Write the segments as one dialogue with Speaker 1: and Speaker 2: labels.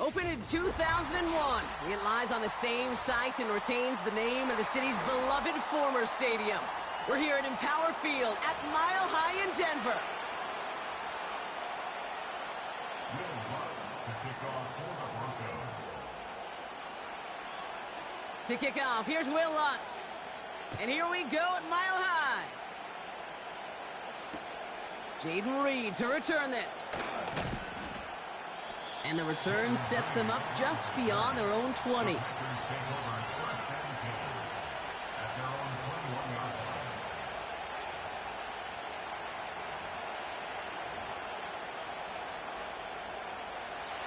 Speaker 1: Opened in 2001, it lies on the same site and retains the name of the city's beloved former stadium. We're here at Empower Field at Mile High in Denver. To kick off, here's Will Lutz. And here we go at Mile High. Jaden Reed to return this. And the return sets them up just beyond their own 20.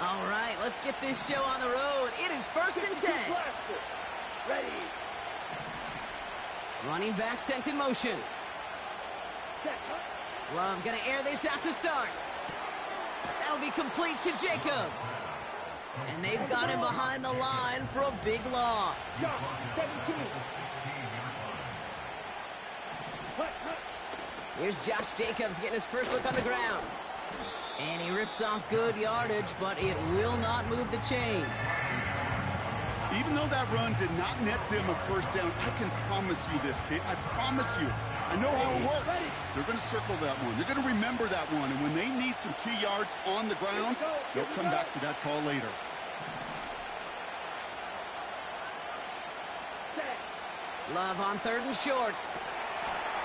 Speaker 1: All right, let's get this show on the road. It is 1st and 10.
Speaker 2: Ready.
Speaker 1: Running back sent in motion. Love gonna air this out to start. That'll be complete to Jacobs. And they've got him behind the line for a big loss. Here's Josh Jacobs getting his first look on the ground. And he rips off good yardage, but it will not move the chains.
Speaker 3: Even though that run did not net them a first down, I can promise you this, Kate. I promise you. I know how it works. They're going to circle that one. They're going to remember that one. And when they need some key yards on the ground, they'll come back to that call later.
Speaker 1: Love on 3rd and short.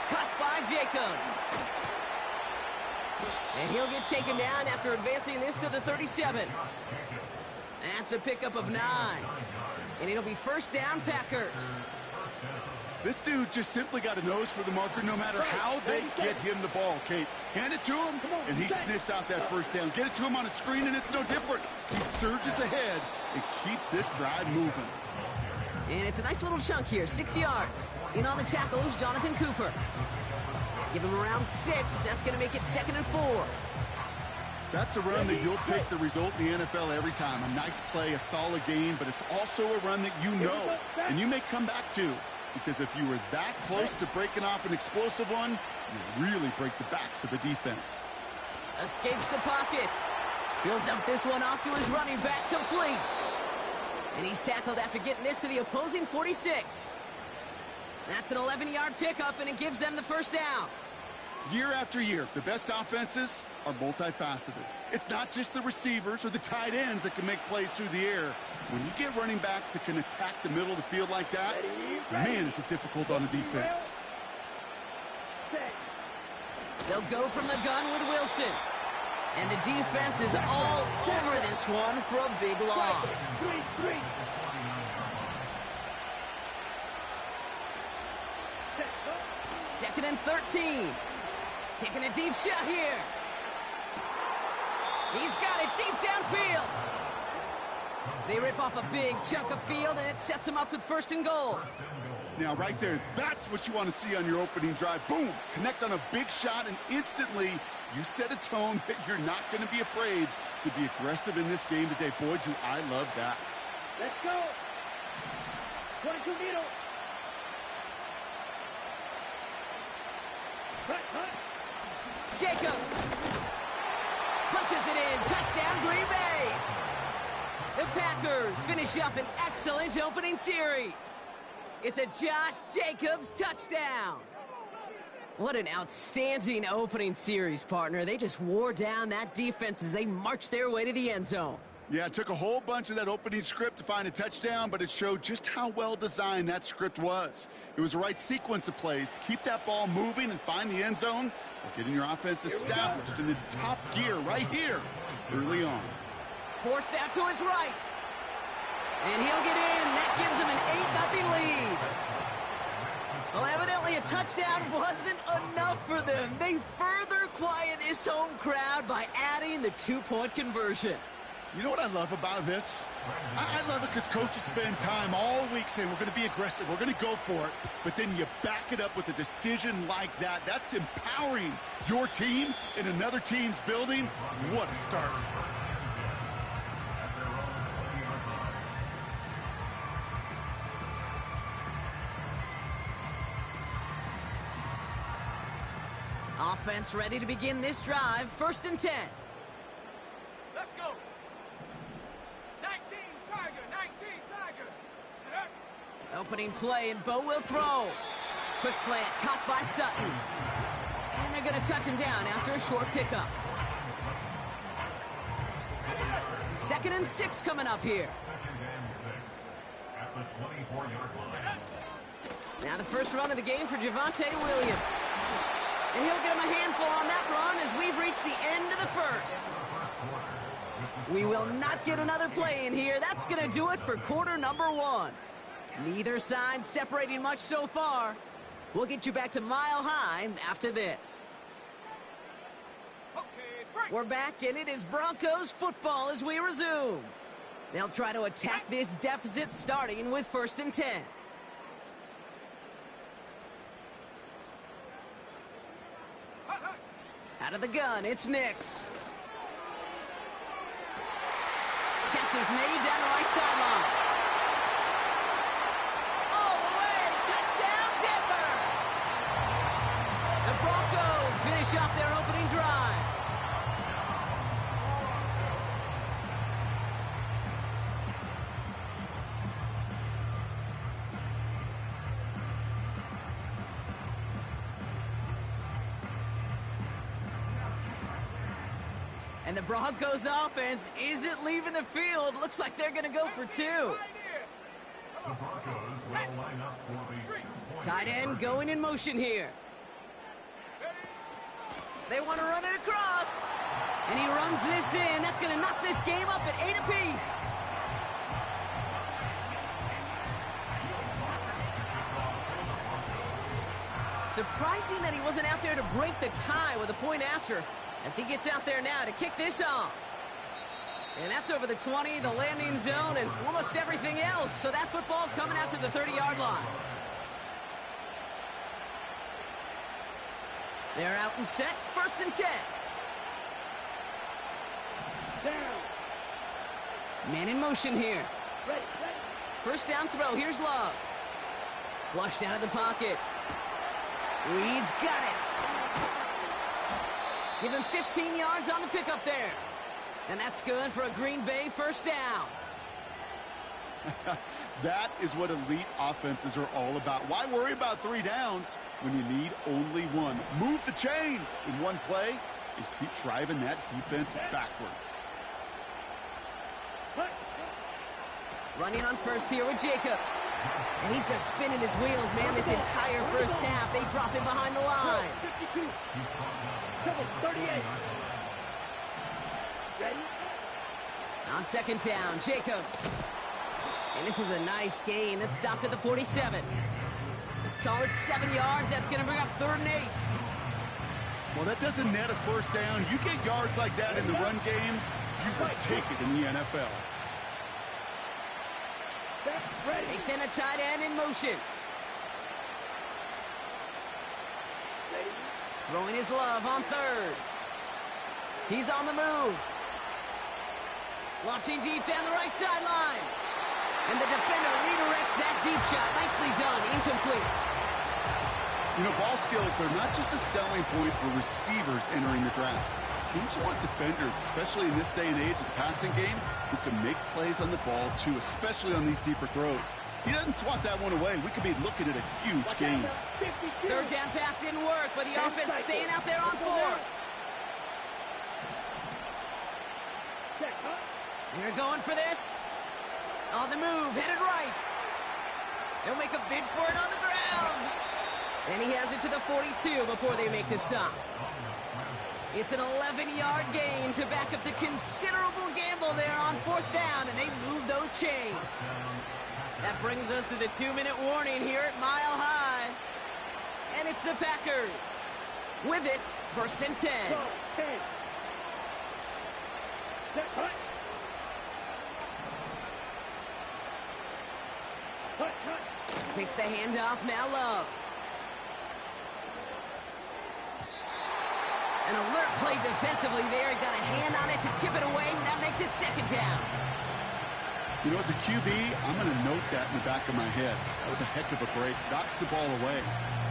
Speaker 1: Cut by Jacobs. And he'll get taken down after advancing this to the 37. That's a pickup of 9. And it'll be 1st down, Packers.
Speaker 3: This dude just simply got a nose for the marker no matter how they get him the ball, Kate. Hand it to him, and he sniffs out that 1st down. Get it to him on a screen, and it's no different. He surges ahead and keeps this drive moving.
Speaker 1: And it's a nice little chunk here, 6 yards. In on the tackle is Jonathan Cooper. Give him around 6. That's going to make it 2nd and 4.
Speaker 3: That's a run that you'll take the result in the NFL every time. A nice play, a solid game, but it's also a run that you know, and you may come back to. Because if you were that close to breaking off an explosive one, you really break the backs of the defense.
Speaker 1: Escapes the pocket. He'll dump this one off to his running back, complete. And he's tackled after getting this to the opposing 46. That's an 11-yard pickup, and it gives them the 1st down.
Speaker 3: Year after year, the best offenses are multifaceted. It's not just the receivers or the tight ends that can make plays through the air. When you get running backs that can attack the middle of the field like that, man, is it difficult on the defense.
Speaker 1: They'll go from the gun with Wilson. And the defense is all over this one for a big loss. 2nd and 13. Taking a deep shot here. He's got it deep downfield. They rip off a big chunk of field, and it sets them up with 1st and goal.
Speaker 3: Now, right there, that's what you want to see on your opening drive. Boom! Connect on a big shot, and instantly you set a tone that you're not going to be afraid to be aggressive in this game today. Boy, do I love that.
Speaker 2: Let's go. 22 needle.
Speaker 1: Jacobs punches it in. Touchdown, Green Bay. The Packers finish up an excellent opening series. It's a Josh Jacobs touchdown. What an outstanding opening series, partner. They just wore down that defense as they marched their way to the end zone.
Speaker 3: Yeah, it took a whole bunch of that opening script to find a touchdown, but it showed just how well designed that script was. It was the right sequence of plays to keep that ball moving and find the end zone, while getting your offense established in its top gear right here early on.
Speaker 1: Forced out to his right. And he'll get in. That gives him an 8-0 lead. Well, evidently a touchdown wasn't enough for them. They further quiet this home crowd by adding the 2-point conversion.
Speaker 3: You know what I love about this? I love it because coaches spend time all week saying we're going to be aggressive, we're going to go for it, but then you back it up with a decision like that. That's empowering your team in another team's building. What a start.
Speaker 1: Offense ready to begin this drive. 1st and 10.
Speaker 2: Let's go.
Speaker 1: Opening play, and Bo will throw. Quick slant, caught by Sutton. And they're going to touch him down after a short pickup. 2nd and 6 coming up here. Now the first run of the game for Javonte Williams. And he'll get him a handful on that run as we've reached the end of the first. We will not get another play in here. That's going to do it for quarter number 1. Neither side separating much so far. We'll get you back to Mile High after this. We're back, and it is Broncos football as we resume. They'll try to attack this deficit starting with 1st and 10. Out of the gun, it's McNiggs. Catch is made down the right sideline. All the way, touchdown Denver! The Broncos finish off their opening drive. And the Broncos offense isn't leaving the field. Looks like they're going to go for 2. Tight end going in motion here. They want to run it across. And he runs this in. That's going to knock this game up at 8 apiece. Surprising that he wasn't out there to break the tie with a point after, as he gets out there now to kick this off. And that's over the 20, the landing zone, and almost everything else. So that football coming out to the 30-yard line. They're out and set, 1st and 10.
Speaker 2: Down.
Speaker 1: Man in motion here.
Speaker 2: Ready.
Speaker 1: 1st down throw, here's Love. Flushed out of the pocket. Reed's got it. Give him 15 yards on the pickup there. And that's good for a Green Bay 1st down.
Speaker 3: That is what elite offenses are all about. Why worry about 3 downs when you need only 1? Move the chains in one play and keep driving that defense backwards.
Speaker 1: Running on 1st here with Jacobs. And he's just spinning his wheels, man, this entire 1st half. They drop him behind the line.
Speaker 2: 52. 38. Ready?
Speaker 1: On 2nd down, Jacobs. And this is a nice gain. That stopped at the 47. Call it 7 yards. That's going to bring up 3rd and 8.
Speaker 3: Well, that doesn't net a 1st down. You get yards like that in the run game, you will take it in the NFL.
Speaker 1: They send a tight end in motion. Throwing his Love on 3rd. He's on the move. Launching deep down the right sideline. And the defender redirects that deep shot. Nicely done. Incomplete.
Speaker 3: You know, ball skills are not just a selling point for receivers entering the draft. Teams want defenders, especially in this day and age of the passing game, who can make plays on the ball, too, especially on these deeper throws. He doesn't swat that one away. We could be looking at a huge game.
Speaker 1: 3rd down pass didn't work, but the offense staying out there on 4th. They're going for this. On the move, headed right. They'll make a bid for it on the ground. And he has it to the 42 before they make the stop. It's an 11-yard gain to back up the considerable gamble there on 4th down, and they move those chains. That brings us to the 2-minute warning here at Mile High. And it's the Packers. With it, 1st and 10. Takes the handoff, now Love. An alert play defensively there. Got a hand on it to tip it away. And that makes it 2nd down.
Speaker 3: You know, as a QB, I'm going to note that in the back of my head. That was a heck of a break. Knocks the ball away.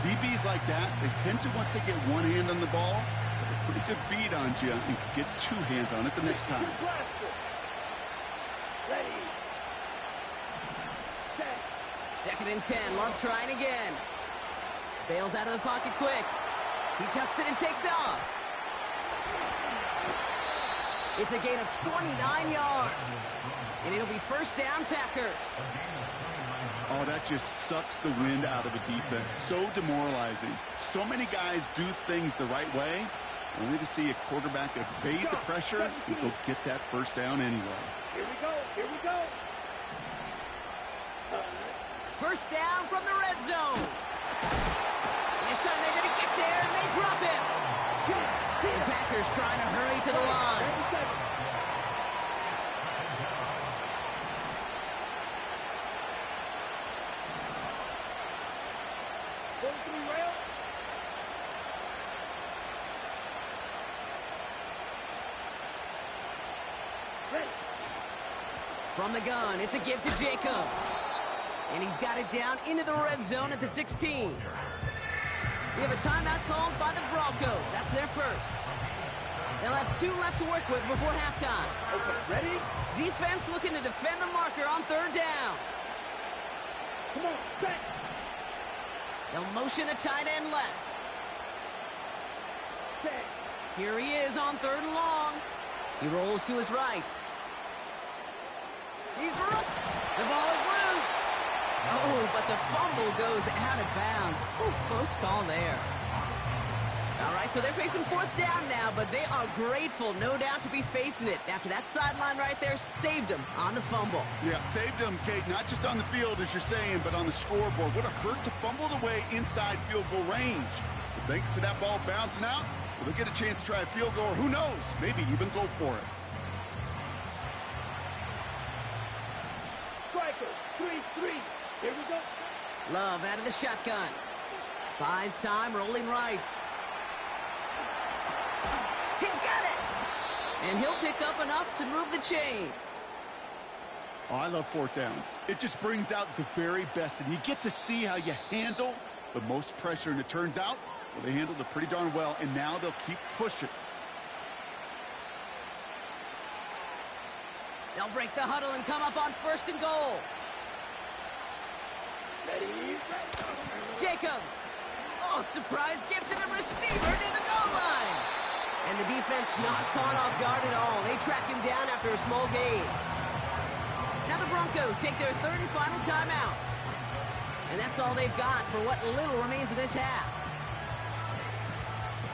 Speaker 3: DBs like that, they tend to, once they get one hand on the ball, have a pretty good beat on you and can get 2 hands on it the next time.
Speaker 2: Ready. Set.
Speaker 1: 2nd and 10. Love trying again. Bails out of the pocket quick. He tucks it and takes off. It's a gain of 29 yards. And it'll be 1st down, Packers.
Speaker 3: Oh, that just sucks the wind out of a defense. So demoralizing. So many guys do things the right way, only to see a quarterback evade the pressure and go get that 1st down anyway.
Speaker 2: Here we go. Here we go.
Speaker 1: 1st down from the red zone. This time they're going to get there, and they drop him. The Packers trying to hurry to the line. From the gun, it's a give to Jacobs. And he's got it down into the red zone at the 16. We have a timeout called by the Broncos. That's their first. They'll have 2 left to work with before halftime.
Speaker 2: Okay, ready?
Speaker 1: Defense looking to defend the marker on 3rd down.
Speaker 2: Come on, set.
Speaker 1: They'll motion a tight end left.
Speaker 2: Set.
Speaker 1: Here he is on 3rd and long. He rolls to his right. The ball is loose. Oh, but the fumble goes out of bounds. Ooh, close call there. All right, so they're facing 4th down now, but they are grateful, no doubt, to be facing it. After that sideline right there saved them on the fumble.
Speaker 3: Yeah, saved them, Kate, not just on the field, as you're saying, but on the scoreboard. Would have hurt to fumble it away inside field goal range. But thanks to that ball bouncing out, they'll get a chance to try a field goal, or who knows, maybe even go for it.
Speaker 2: Striker, 3-3. Here we go.
Speaker 1: Love out of the shotgun. Buys time, rolling right. He's got it! And he'll pick up enough to move the chains.
Speaker 3: Oh, I love 4th downs. It just brings out the very best, and you get to see how you handle the most pressure, and it turns out, well, they handled it pretty darn well, and now they'll keep pushing.
Speaker 1: They'll break the huddle and come up on 1st and goal.
Speaker 2: Ready?
Speaker 1: Jacobs. Oh, surprise gift to the receiver near the goal line. And the defense not caught off guard at all. They track him down after a small gain. Now the Broncos take their 3rd and final timeout. And that's all they've got for what little remains of this half.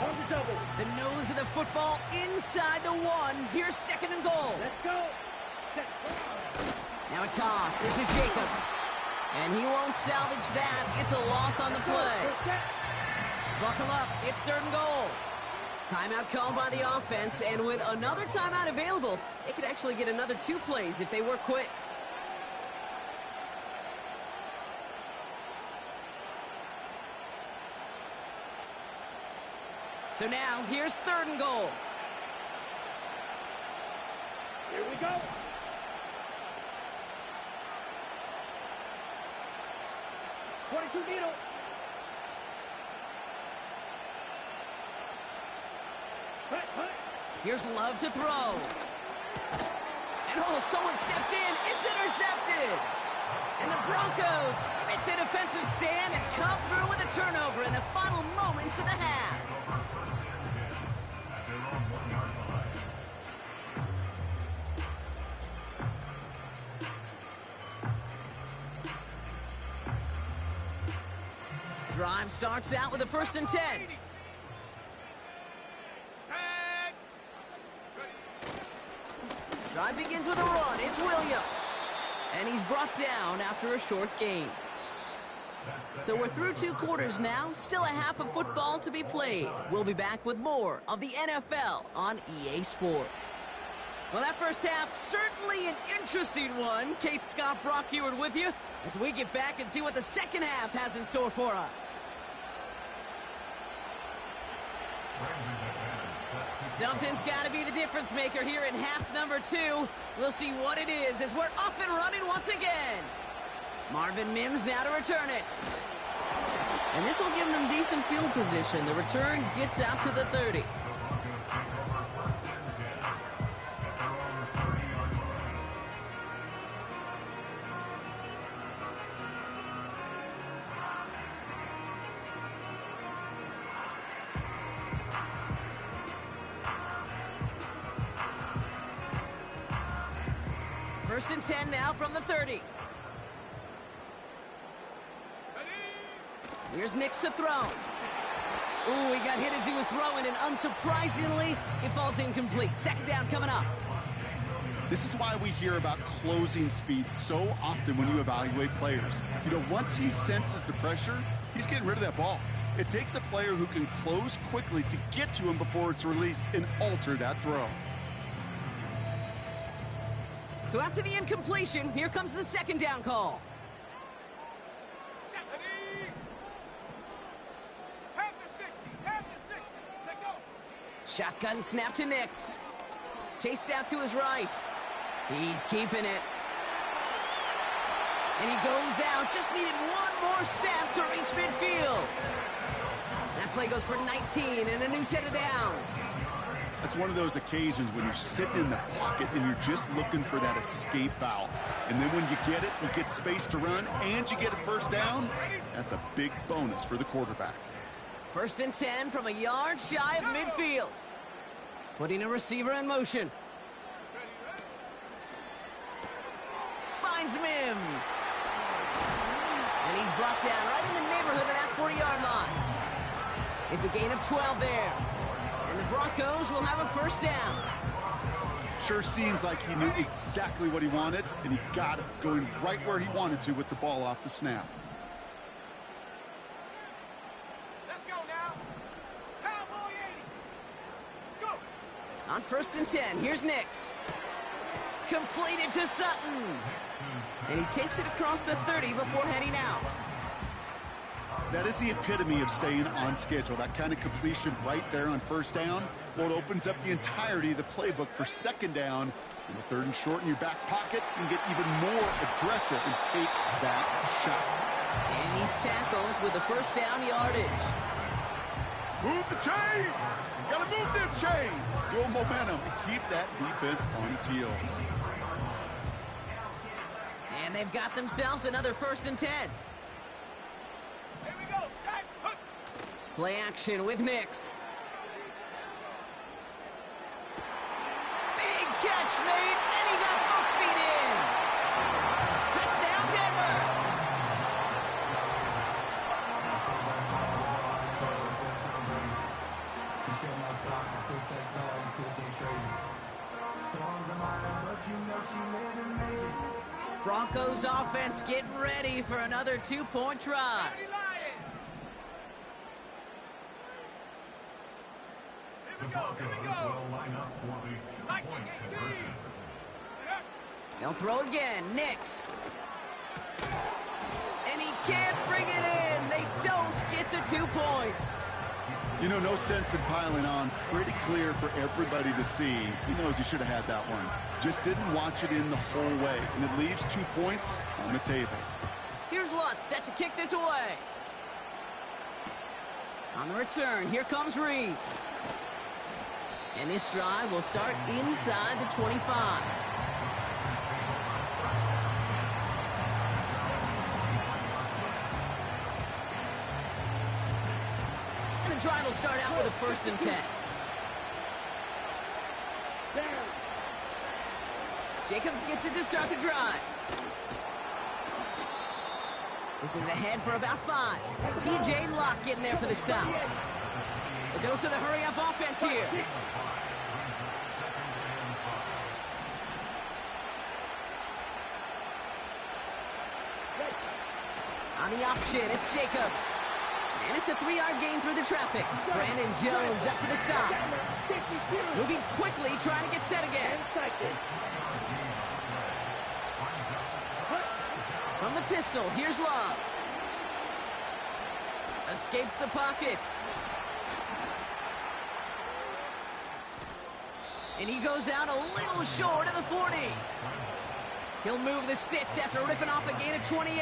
Speaker 2: On the double.
Speaker 1: The nose of the football inside the 1. Here's 2nd and goal.
Speaker 2: Let's go. Set.
Speaker 1: Now a toss. This is Jacobs. And he won't salvage that. It's a loss on the play. Buckle up. It's 3rd and goal. Timeout called by the offense, and with another timeout available, they could actually get another 2 plays if they work quick. So now, here's 3rd and goal.
Speaker 2: Here we go. Needle.
Speaker 1: Here's Love to throw. And oh, someone stepped in. It's intercepted. And the Broncos make the defensive stand and come through with a turnover in the final moments of the half. Drive starts out with a 1st and 10. Drive begins with a run. It's Williams. And he's brought down after a short gain. So we're through 2 quarters now. Still a half of football to be played. We'll be back with more of the NFL on EA Sports. Well, that first half, certainly an interesting one. Kate, Scott, Brock Ewart with you as we get back and see what the second half has in store for us. Something's got to be the difference maker here in half number 2. We'll see what it is as we're off and running once again. Marvin Mims now to return it. And this will give them decent field position. The return gets out to the 30. First and 10 now from the 30. Here's McNiggs to throw. Ooh, he got hit as he was throwing, and unsurprisingly, it falls incomplete. Second down coming up.
Speaker 3: This is why we hear about closing speed so often when you evaluate players. You know, once he senses the pressure, he's getting rid of that ball. It takes a player who can close quickly to get to him before it's released and alter that throw.
Speaker 1: So after the incompletion, here comes the second down call. Shotgun snap to McNiggs. Chased out to his right. He's keeping it. And he goes out. Just needed one more step to reach midfield. That play goes for 19 and a new set of downs.
Speaker 3: That's one of those occasions when you're sitting in the pocket and you're just looking for that escape valve. And then when you get it, you get space to run and you get a first down. That's a big bonus for the quarterback.
Speaker 1: First and 10 from a yard shy of midfield. Putting a receiver in motion. Finds Mims. And he's brought down right in the neighborhood of that 40-yard line. It's a gain of 12 there. And the Broncos will have a first down.
Speaker 3: Sure seems like he knew exactly what he wanted, and he got it, going right where he wanted to with the ball off the snap.
Speaker 1: On first and 10, here's McNiggs. Completed to Sutton. And he takes it across the 30 before heading out.
Speaker 3: That is the epitome of staying on schedule. That kind of completion right there on first down. Well, it opens up the entirety of the playbook for second down. And the third and short in your back pocket, you can get even more aggressive and take that shot.
Speaker 1: And he's tackled with the first down yardage.
Speaker 3: Move the chains! You gotta move them chains! Build momentum and keep that defense on its heels.
Speaker 1: And they've got themselves another first and 10.
Speaker 2: Here we go, set.
Speaker 1: Play action with McNiggs. Big catch made, and he got both feet in. Touchdown, Denver. Broncos offense getting ready for another two-point try. They'll throw again. McNiggs. And he can't bring it in. They don't get the 2 points.
Speaker 3: You know, no sense in piling on. Pretty clear for everybody to see. He knows he should have had that one. Just didn't watch it in the whole way. And it leaves 2 points on the table.
Speaker 1: Here's Lutz set to kick this away. On the return, here comes Reed. And this drive will start inside the 25. And the drive will start out with a first and 10. Jacobs gets it to start the drive. This is ahead for about 5. P.J. Locke getting there for the stop. A dose of the hurry-up offense here. On the option, it's Jacobs. And it's a 3-yard gain through the traffic. Brandon Jones up to the stop. Moving quickly, trying to get set again. From the pistol, here's Love. Escapes the pocket. And he goes out a little short of the 40. He'll move the sticks after ripping off a gain of 28.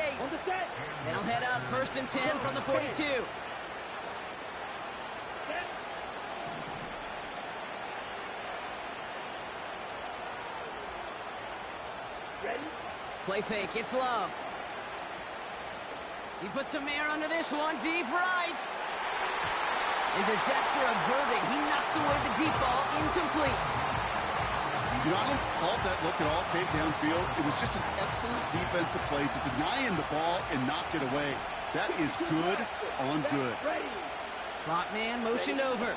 Speaker 1: They'll head up first and 10 from the 42. Play fake, it's Love. He puts some air under this one, deep right. And disaster averted. He knocks away the deep ball, incomplete.
Speaker 3: You know, I don't fault that look at all, Kate, downfield. It was just an excellent defensive play to deny him the ball and knock it away. That is good on good.
Speaker 1: Slot man motioned over.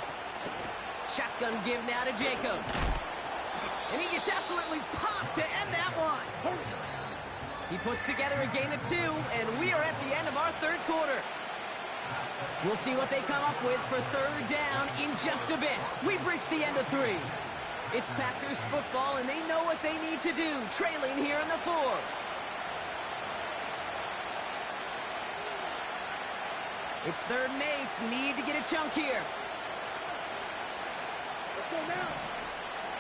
Speaker 1: Shotgun give now to Jacob. And he gets absolutely popped to end that one. He puts together a gain of 2, and we are at the end of our third quarter. We'll see what they come up with for third down in just a bit. We've reached the end of 3. It's Packers football, and they know what they need to do, trailing here in the 4th. It's 3rd and 8. Need to get a chunk here.
Speaker 2: Let's go now.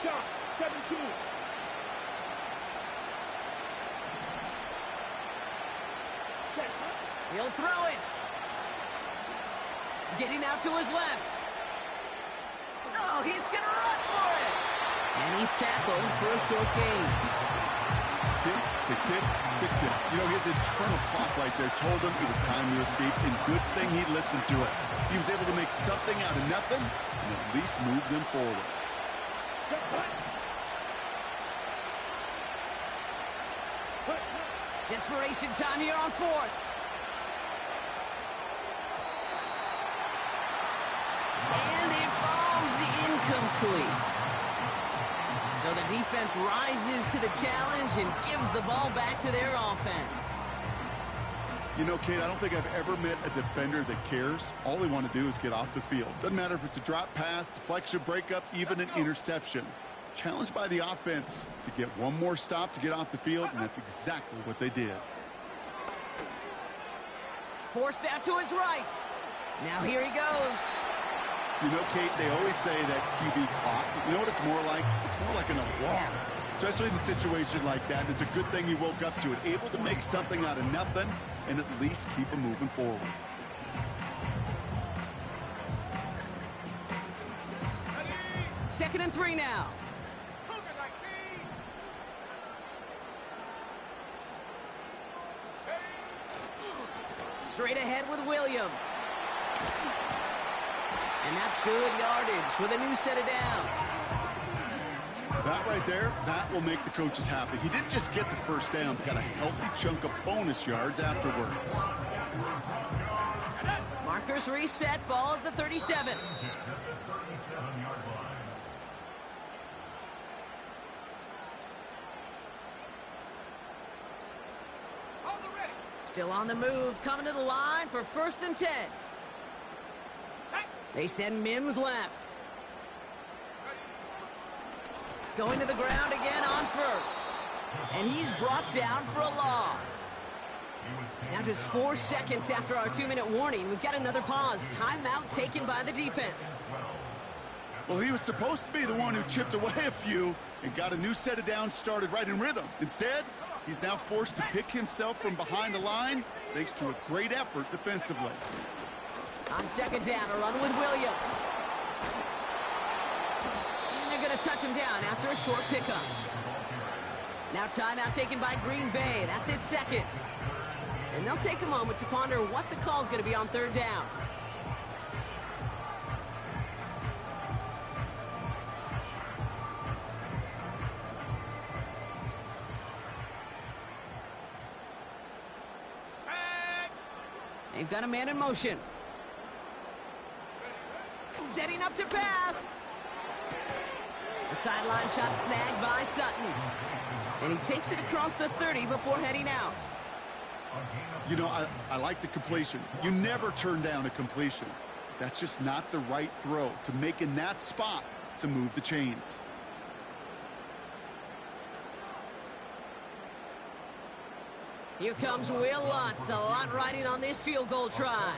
Speaker 2: Shot, 17.
Speaker 1: He'll throw it. Getting out to his left. Oh, he's going to run for it. And he's tackled for a short gain.
Speaker 3: Tick, tick, tick, tick, tick. You know, his internal clock right there told him it was time to escape, and good thing he listened to it. He was able to make something out of nothing and at least move them forward.
Speaker 1: Desperation time here on 4th. And it falls incomplete. So the defense rises to the challenge and gives the ball back to their offense.
Speaker 3: You know, Kate, I don't think I've ever met a defender that cares. All they want to do is get off the field. Doesn't matter if it's a drop pass, deflection, breakup, even an interception. Challenged by the offense to get one more stop to get off the field, and that's exactly what they did.
Speaker 1: Forced out to his right. Now here he goes.
Speaker 3: You know, Kate, they always say that QB clock, you know what it's more like? It's more like an alarm, especially in a situation like that. It's a good thing he woke up to it, able to make something out of nothing and at least keep him moving forward.
Speaker 1: Second and 3 now. Straight ahead with Williams. And that's good yardage with a new set of downs.
Speaker 3: That right there, that will make the coaches happy. He didn't just get the first down, but got a healthy chunk of bonus yards afterwards.
Speaker 1: Markers reset, ball at the 37. Still on the move, coming to the line for 1st and 10. They send Mims left. Going to the ground again on 1st. And he's brought down for a loss. Now just 4 seconds after our 2-minute warning, we've got another pause. Timeout taken by the defense.
Speaker 3: Well, he was supposed to be the one who chipped away a few and got a new set of downs started right in rhythm. Instead, he's now forced to pick himself from behind the line thanks to a great effort defensively.
Speaker 1: On 2nd down, a run with Williams. And they're going to touch him down after a short pickup. Now timeout taken by Green Bay. That's it, 2nd. And they'll take a moment to ponder what the call is going to be on 3rd down. They've got a man in motion. Setting up to pass. The sideline shot snagged by Sutton. And he takes it across the 30 before heading out.
Speaker 3: You know, I like the completion. You never turn down a completion. That's just not the right throw to make in that spot to move the chains.
Speaker 1: Here comes Will Lutz. A lot riding on this field goal try.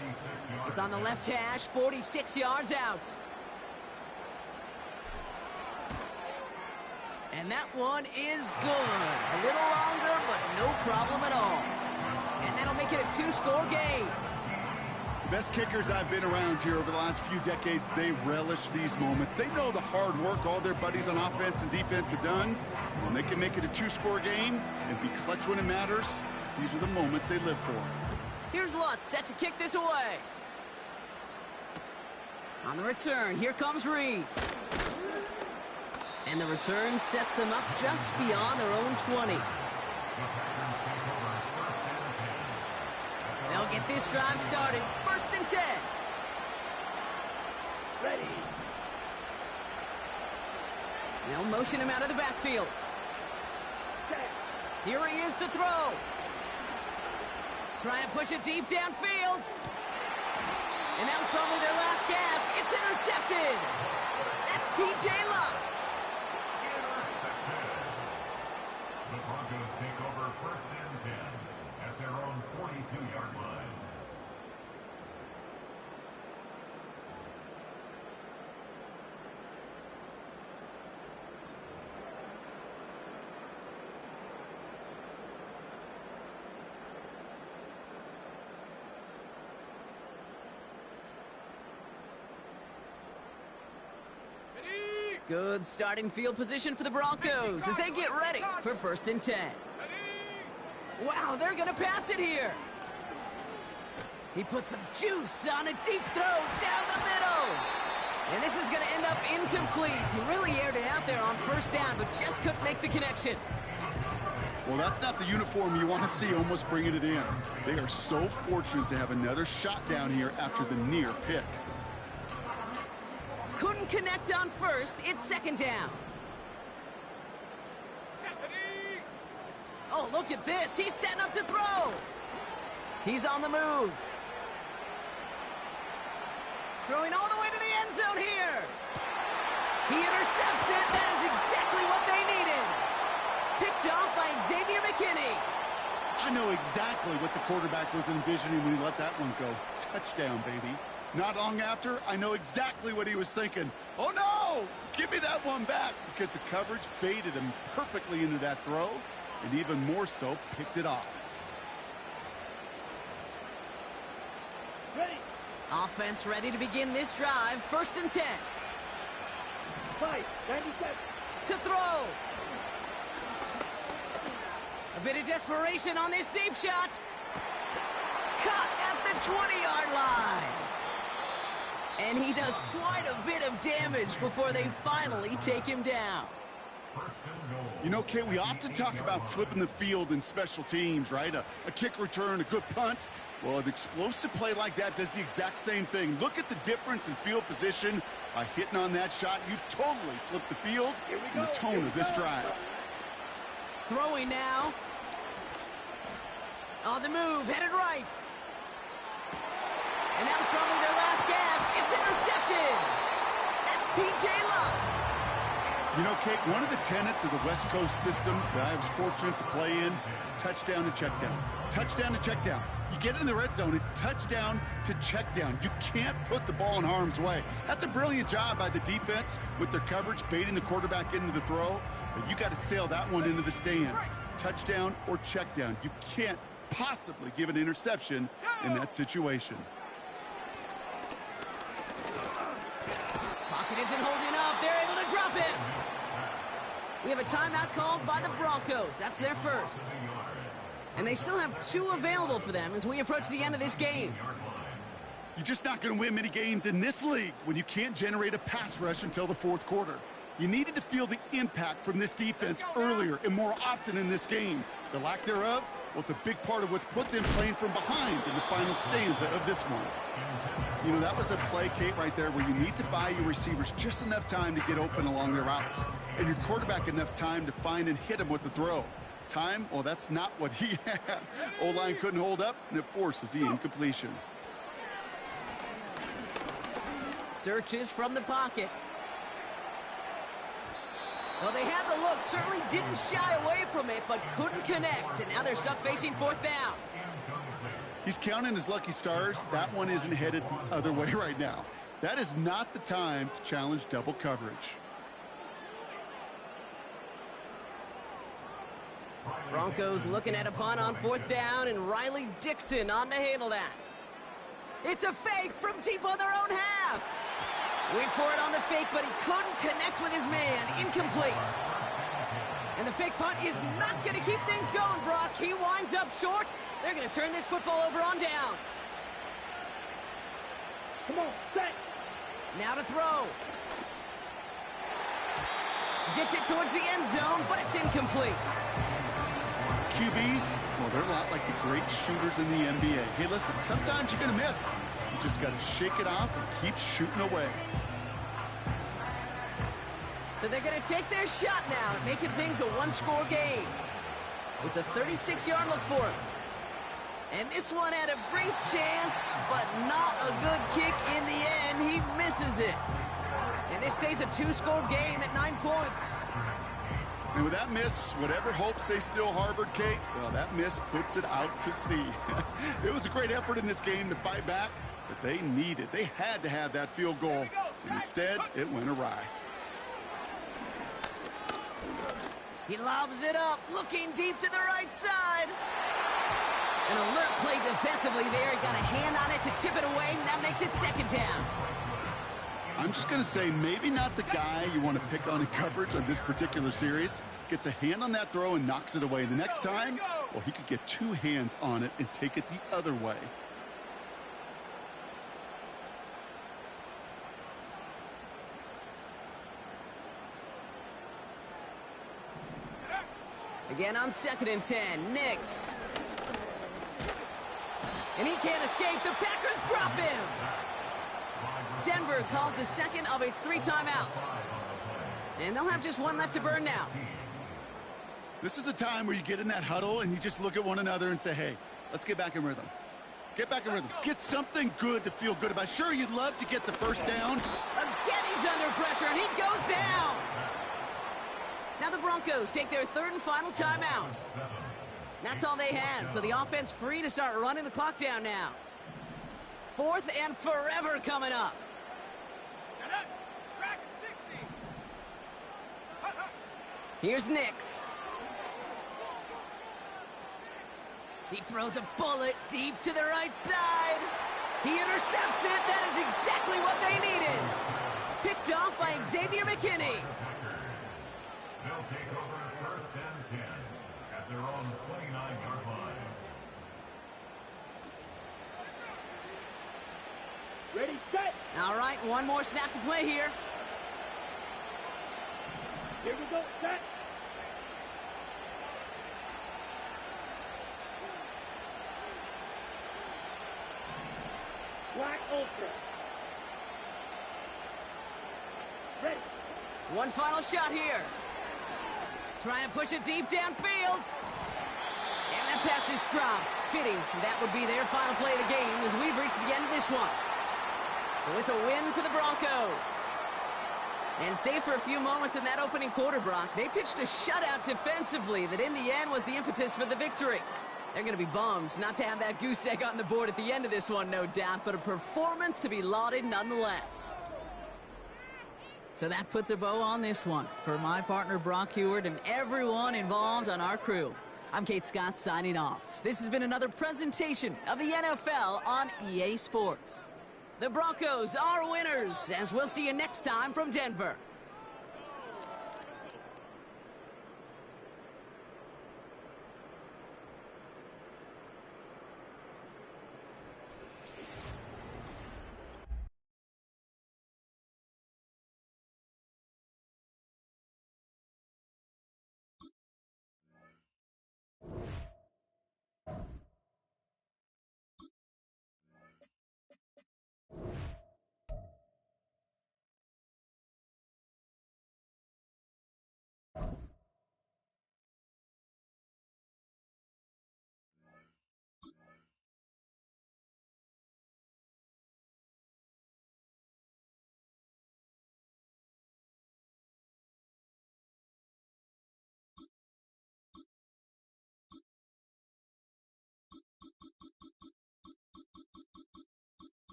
Speaker 1: It's on the left hash, 46 yards out. And that one is good. A little longer, but no problem at all. And that'll make it a 2-score game.
Speaker 3: The best kickers I've been around here over the last few decades, they relish these moments. They know the hard work all their buddies on offense and defense have done. When they can make it a 2-score game and be clutch when it matters, these are the moments they live for.
Speaker 1: Here's Lutz, set to kick this away. On the return, here comes Reed. And the return sets them up just beyond their own 20. They'll get this drive started. 1st and 10.
Speaker 2: Ready.
Speaker 1: They'll motion him out of the backfield.
Speaker 2: Set.
Speaker 1: Here he is to throw. Try and push it deep downfield. And that was probably their last gasp. It's intercepted. That's P.J. Locke.
Speaker 4: The Broncos take over 1st and 10 at their own 42-yard line.
Speaker 1: Good starting field position for the Broncos as they get ready for 1st and 10. Wow, they're going to pass it here. He put some juice on a deep throw down the middle. And this is going to end up incomplete. He really aired it out there on 1st down, but just couldn't make the connection.
Speaker 3: Well, that's not the uniform you want to see almost bringing it in. They are so fortunate to have another shot down here after the near pick.
Speaker 1: Couldn't connect on 1st. It's 2nd down. Oh, look at this. He's setting up to throw. He's on the move. Throwing all the way to the end zone here. He intercepts it. That is exactly what they needed. Picked off by Xavier McKinney.
Speaker 3: I know exactly what the quarterback was envisioning when he let that one go. Touchdown, baby. Not long after, I know exactly what he was thinking. Oh, no! Give me that one back, because the coverage baited him perfectly into that throw, and even more so, picked it off.
Speaker 2: Ready.
Speaker 1: Offense ready to begin this drive. 1st and 10.
Speaker 2: 5. 97.
Speaker 1: To throw. A bit of desperation on this deep shot. Caught at the 20-yard line. And he does quite a bit of damage before they finally take him down.
Speaker 3: You know, Kate, we often talk about flipping the field in special teams, right? A kick return, a good punt. Well, an explosive play like that does the exact same thing. Look at the difference in field position. By hitting on that shot, you've totally flipped the field and the tone of this drive.
Speaker 1: Throwing now. On the move, headed right. And that was probably their last gasp. It's intercepted. That's P.J. Locke.
Speaker 3: You know, Kate, one of the tenets of the West Coast system that I was fortunate to play in, touchdown to check down. Touchdown to check down. You get in the red zone, it's touchdown to check down. You can't put the ball in harm's way. That's a brilliant job by the defense with their coverage, baiting the quarterback into the throw. But you got to sail that one into the stands. Touchdown or check down. You can't possibly give an interception in that situation.
Speaker 1: Pocket isn't holding up. They're able to drop it. We have a timeout called by the Broncos. That's their first. And they still have 2 available for them as we approach the end of this game.
Speaker 3: You're just not going to win many games in this league when you can't generate a pass rush until the 4th quarter. You needed to feel the impact from this defense earlier and more often in this game. The lack thereof, well, it's a big part of what's put them playing from behind in the final stanza of this one. You know, that was a play, Kate, right there where you need to buy your receivers just enough time to get open along their routes, and your quarterback enough time to find and hit him with the throw. Time, well, that's not what he had. O-line couldn't hold up, and it forces the incompletion.
Speaker 1: Searches from the pocket. Well, they had the look, certainly didn't shy away from it, but couldn't connect, and now they're stuck facing 4th down.
Speaker 3: He's counting his lucky stars. That one isn't headed the other way right now. That is not the time to challenge double coverage.
Speaker 1: Broncos looking at a punt on 4th down, and Riley Dixon on to handle that. It's a fake from deep on their own half. Wait for it on the fake, but he couldn't connect with his man. Incomplete. And the fake punt is not going to keep things going, Brock. He winds up short. They're going to turn this football over on downs.
Speaker 2: Come on, set.
Speaker 1: Now to throw. Gets it towards the end zone, but it's incomplete.
Speaker 3: QBs, well, they're a lot like the great shooters in the NBA. Hey, listen, sometimes you're going to miss. You just got to shake it off and keep shooting away.
Speaker 1: So they're going to take their shot now and making things a one-score game. It's a 36-yard look for him. And this one had a brief chance, but not a good kick in the end. He misses it. And this stays a two-score game at 9 points.
Speaker 3: And with that miss, whatever hopes they still harbored, Kate, well, that miss puts it out to sea. It was a great effort in this game to fight back, but they had to have that field goal. And instead, it went awry.
Speaker 1: He lobs it up, looking deep to the right side. An alert play defensively there. He got a hand on it to tip it away, and that makes it second down.
Speaker 3: I'm just going to say maybe not the guy you want to pick on in coverage on this particular series. Gets a hand on that throw and knocks it away. The next time, well, he could get two hands on it and take it the other way.
Speaker 1: Again on 2nd and 10, McNiggs. And he can't escape. The Packers drop him. Denver calls the second of its 3 timeouts. And they'll have just one left to burn now.
Speaker 3: This is a time where you get in that huddle and you just look at one another and say, hey, let's get back in rhythm. Get back in rhythm. Get something good to feel good about. Sure, you'd love to get the first down.
Speaker 1: Again, he's under pressure, and he goes down. Now the Broncos take their 3rd and final timeout. That's all they had, so the offense free to start running the clock down now. 4th and forever coming up. Here's McNiggs. He throws a bullet deep to the right side. He intercepts it. That is exactly what they needed. Picked off by Xavier McKinney.
Speaker 4: They'll take over 1st and 10 at their own 29-yard line.
Speaker 2: Ready, set.
Speaker 1: All right, one more snap to play here.
Speaker 2: Here we go, set. Black Ultra. Ready.
Speaker 1: One final shot here. Trying to push it deep downfield. And that pass is dropped. Fitting. That would be their final play of the game as we've reached the end of this one. So it's a win for the Broncos. And save for a few moments in that opening quarter, Brock, they pitched a shutout defensively that in the end was the impetus for the victory. They're going to be bummed not to have that goose egg on the board at the end of this one, no doubt, but a performance to be lauded nonetheless. So that puts a bow on this one. For my partner, Brock Heward, and everyone involved on our crew, I'm Kate Scott signing off. This has been another presentation of the NFL on EA Sports. The Broncos are winners, as we'll see you next time from Denver.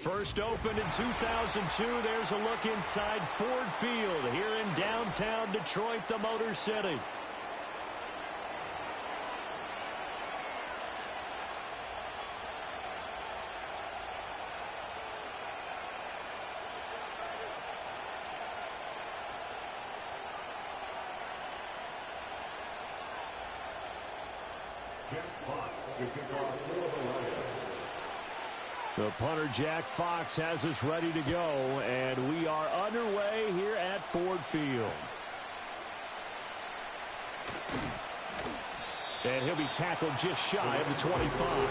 Speaker 5: First opened in 2002. There's a look inside Ford Field here in downtown Detroit, the Motor City. The punter, Jack Fox, has us ready to go, and we are underway here at Ford Field. And he'll be tackled just shy of the 25.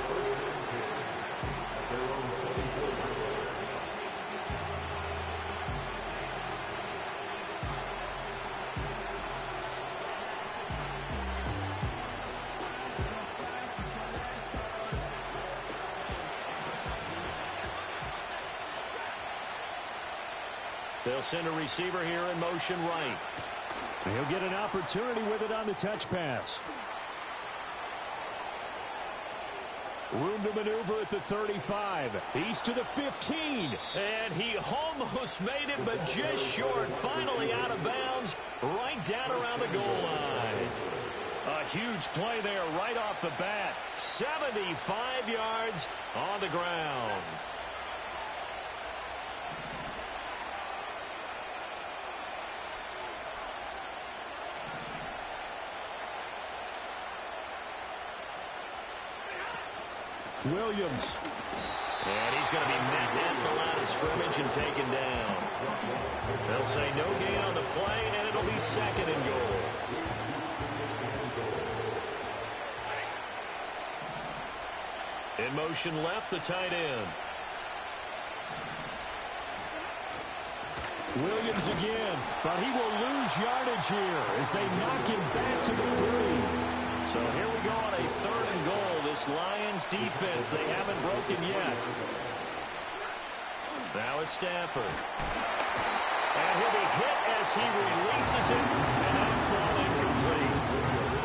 Speaker 5: They'll send a receiver here in motion right. He'll get an opportunity with it on the touch pass. Room to maneuver at the 35. He's to the 15. And he almost made it, but just short. Finally out of bounds, right down around the goal line. A huge play there right off the bat. 75 yards on the ground. Williams. And he's going to be met at the line of scrimmage and taken down. They'll say no gain on the play, and it'll be second and goal. In motion left, the tight end. Williams again, but he will lose yardage here as they knock him back to the 3. So here we go on a third and goal. This Lions defense, they haven't broken yet. Now it's Stafford. And he'll be hit as he releases it, and that'll fall incomplete.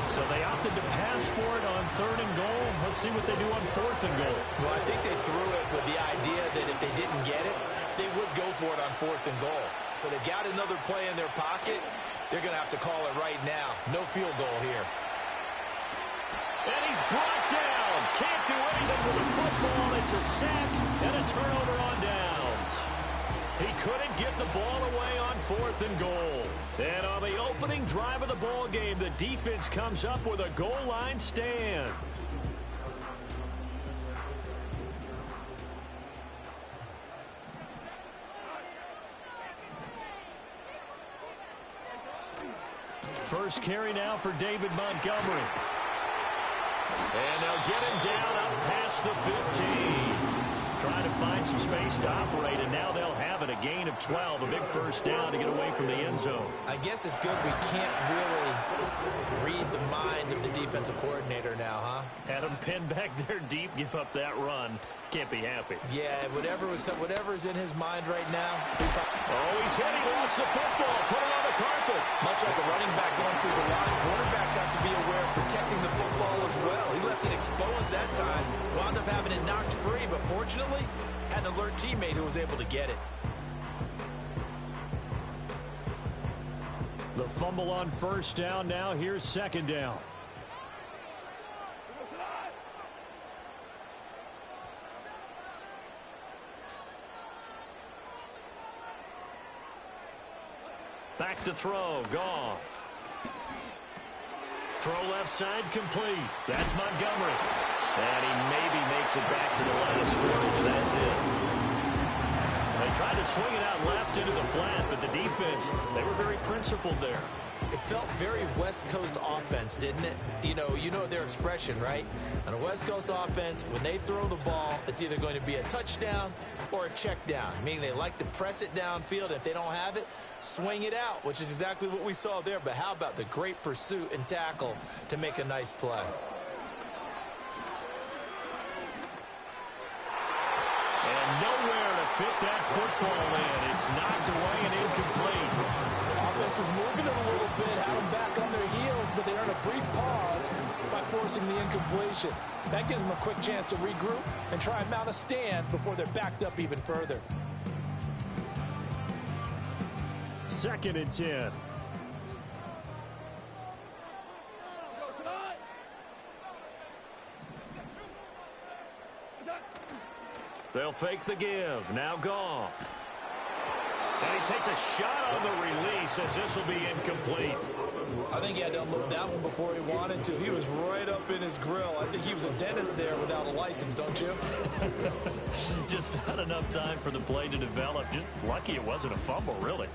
Speaker 5: So they opted to pass for it on third and goal. Let's see what they do on fourth and goal.
Speaker 6: Well, I think they threw it with the idea that if they didn't get it, they would go for it on fourth and goal. So they've got another play in their pocket. They're going to have to call it right now. No field goal here.
Speaker 5: And he's brought down. Can't do anything with the football. It's a sack and a turnover on downs. He couldn't get the ball away on fourth and goal. And on the opening drive of the ball game, the defense comes up with a goal line stand. First carry now for David Montgomery. And they'll get him down up past the 15. Trying to find some space to operate, and now they'll have it. A gain of 12, a big first down to get away from the end zone.
Speaker 6: I guess it's good we can't really read the mind of the defensive coordinator now, huh?
Speaker 5: Had him pinned back there deep, give up that run. Can't be happy.
Speaker 6: Yeah, whatever's in his mind right now.
Speaker 5: Oh, he's hit. He lost the football. Put it on the carpet.
Speaker 6: Much like a running back going through the line, quarterbacks have to be aware of protecting the football as well. He left it exposed that time. Wound up having it knocked free, but fortunately, had an alert teammate who was able to get it.
Speaker 5: The fumble on first down. Now here's second down. Back to throw. Goff. Throw left side complete. That's Montgomery. And he maybe makes it back to the line of scrimmage. That's it. They tried to swing it out left into the flat, but the defense, they were very principled there.
Speaker 6: It felt very West Coast offense, didn't it? You know their expression, right? On a West Coast offense, when they throw the ball, it's either going to be a touchdown or a check down, meaning they like to press it downfield. If they don't have it, swing it out, which is exactly what we saw there. But how about the great pursuit and tackle to make a nice play?
Speaker 5: And nowhere to fit that football in. It's knocked away and incomplete.
Speaker 7: Offense was moving it a little bit, had them back on their heels, but they earned a brief pause by forcing the incompletion. That gives them a quick chance to regroup and try and mount a stand before they're backed up even further.
Speaker 5: 2nd and 10. They'll fake the give. Now Goff. And he takes a shot on the release as this will be incomplete.
Speaker 6: I think he had to unload that one before he wanted to. He was right up in his grill. I think he was a dentist there without a license, don't you?
Speaker 5: Just not enough time for the play to develop. Just lucky it wasn't a fumble, really.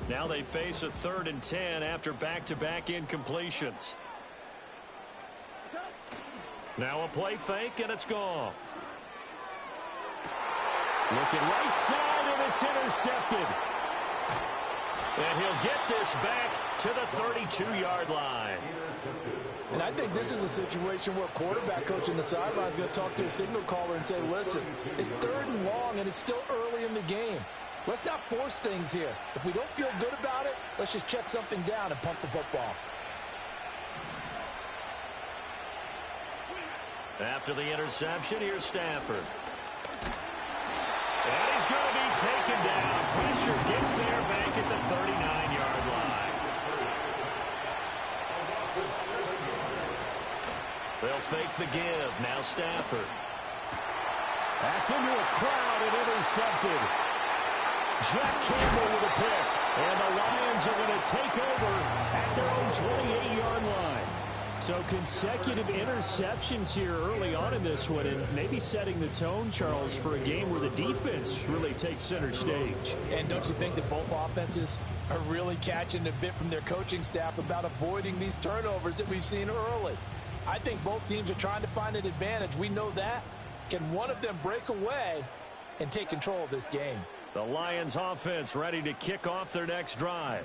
Speaker 5: Now they face a 3rd and 10 after back-to-back incompletions. Now a play fake, and it's Goff. Looking right side, and it's intercepted. And he'll get this back to the 32-yard line.
Speaker 7: And I think this is a situation where quarterback coach in the sideline is going to talk to a signal caller and say, listen, it's 3rd and long, and it's still early in the game. Let's not force things here. If we don't feel good about it, let's just check something down and pump the football.
Speaker 5: After the interception, here's Stafford. And he's going to be taken down. Pressure gets there back at the 39-yard line. They'll fake the give. Now Stafford.
Speaker 7: That's into a crowd and intercepted.
Speaker 5: Jack Campbell with a pick. And the Lions are going to take over at their own 28-yard line.
Speaker 8: So consecutive interceptions here early on in this one, and maybe setting the tone, Charles, for a game where the defense really takes center stage.
Speaker 7: And don't you think that both offenses are really catching a bit from their coaching staff about avoiding these turnovers that we've seen early? I think both teams are trying to find an advantage. We know that. Can one of them break away and take control of this game?
Speaker 5: The Lions offense ready to kick off their next drive.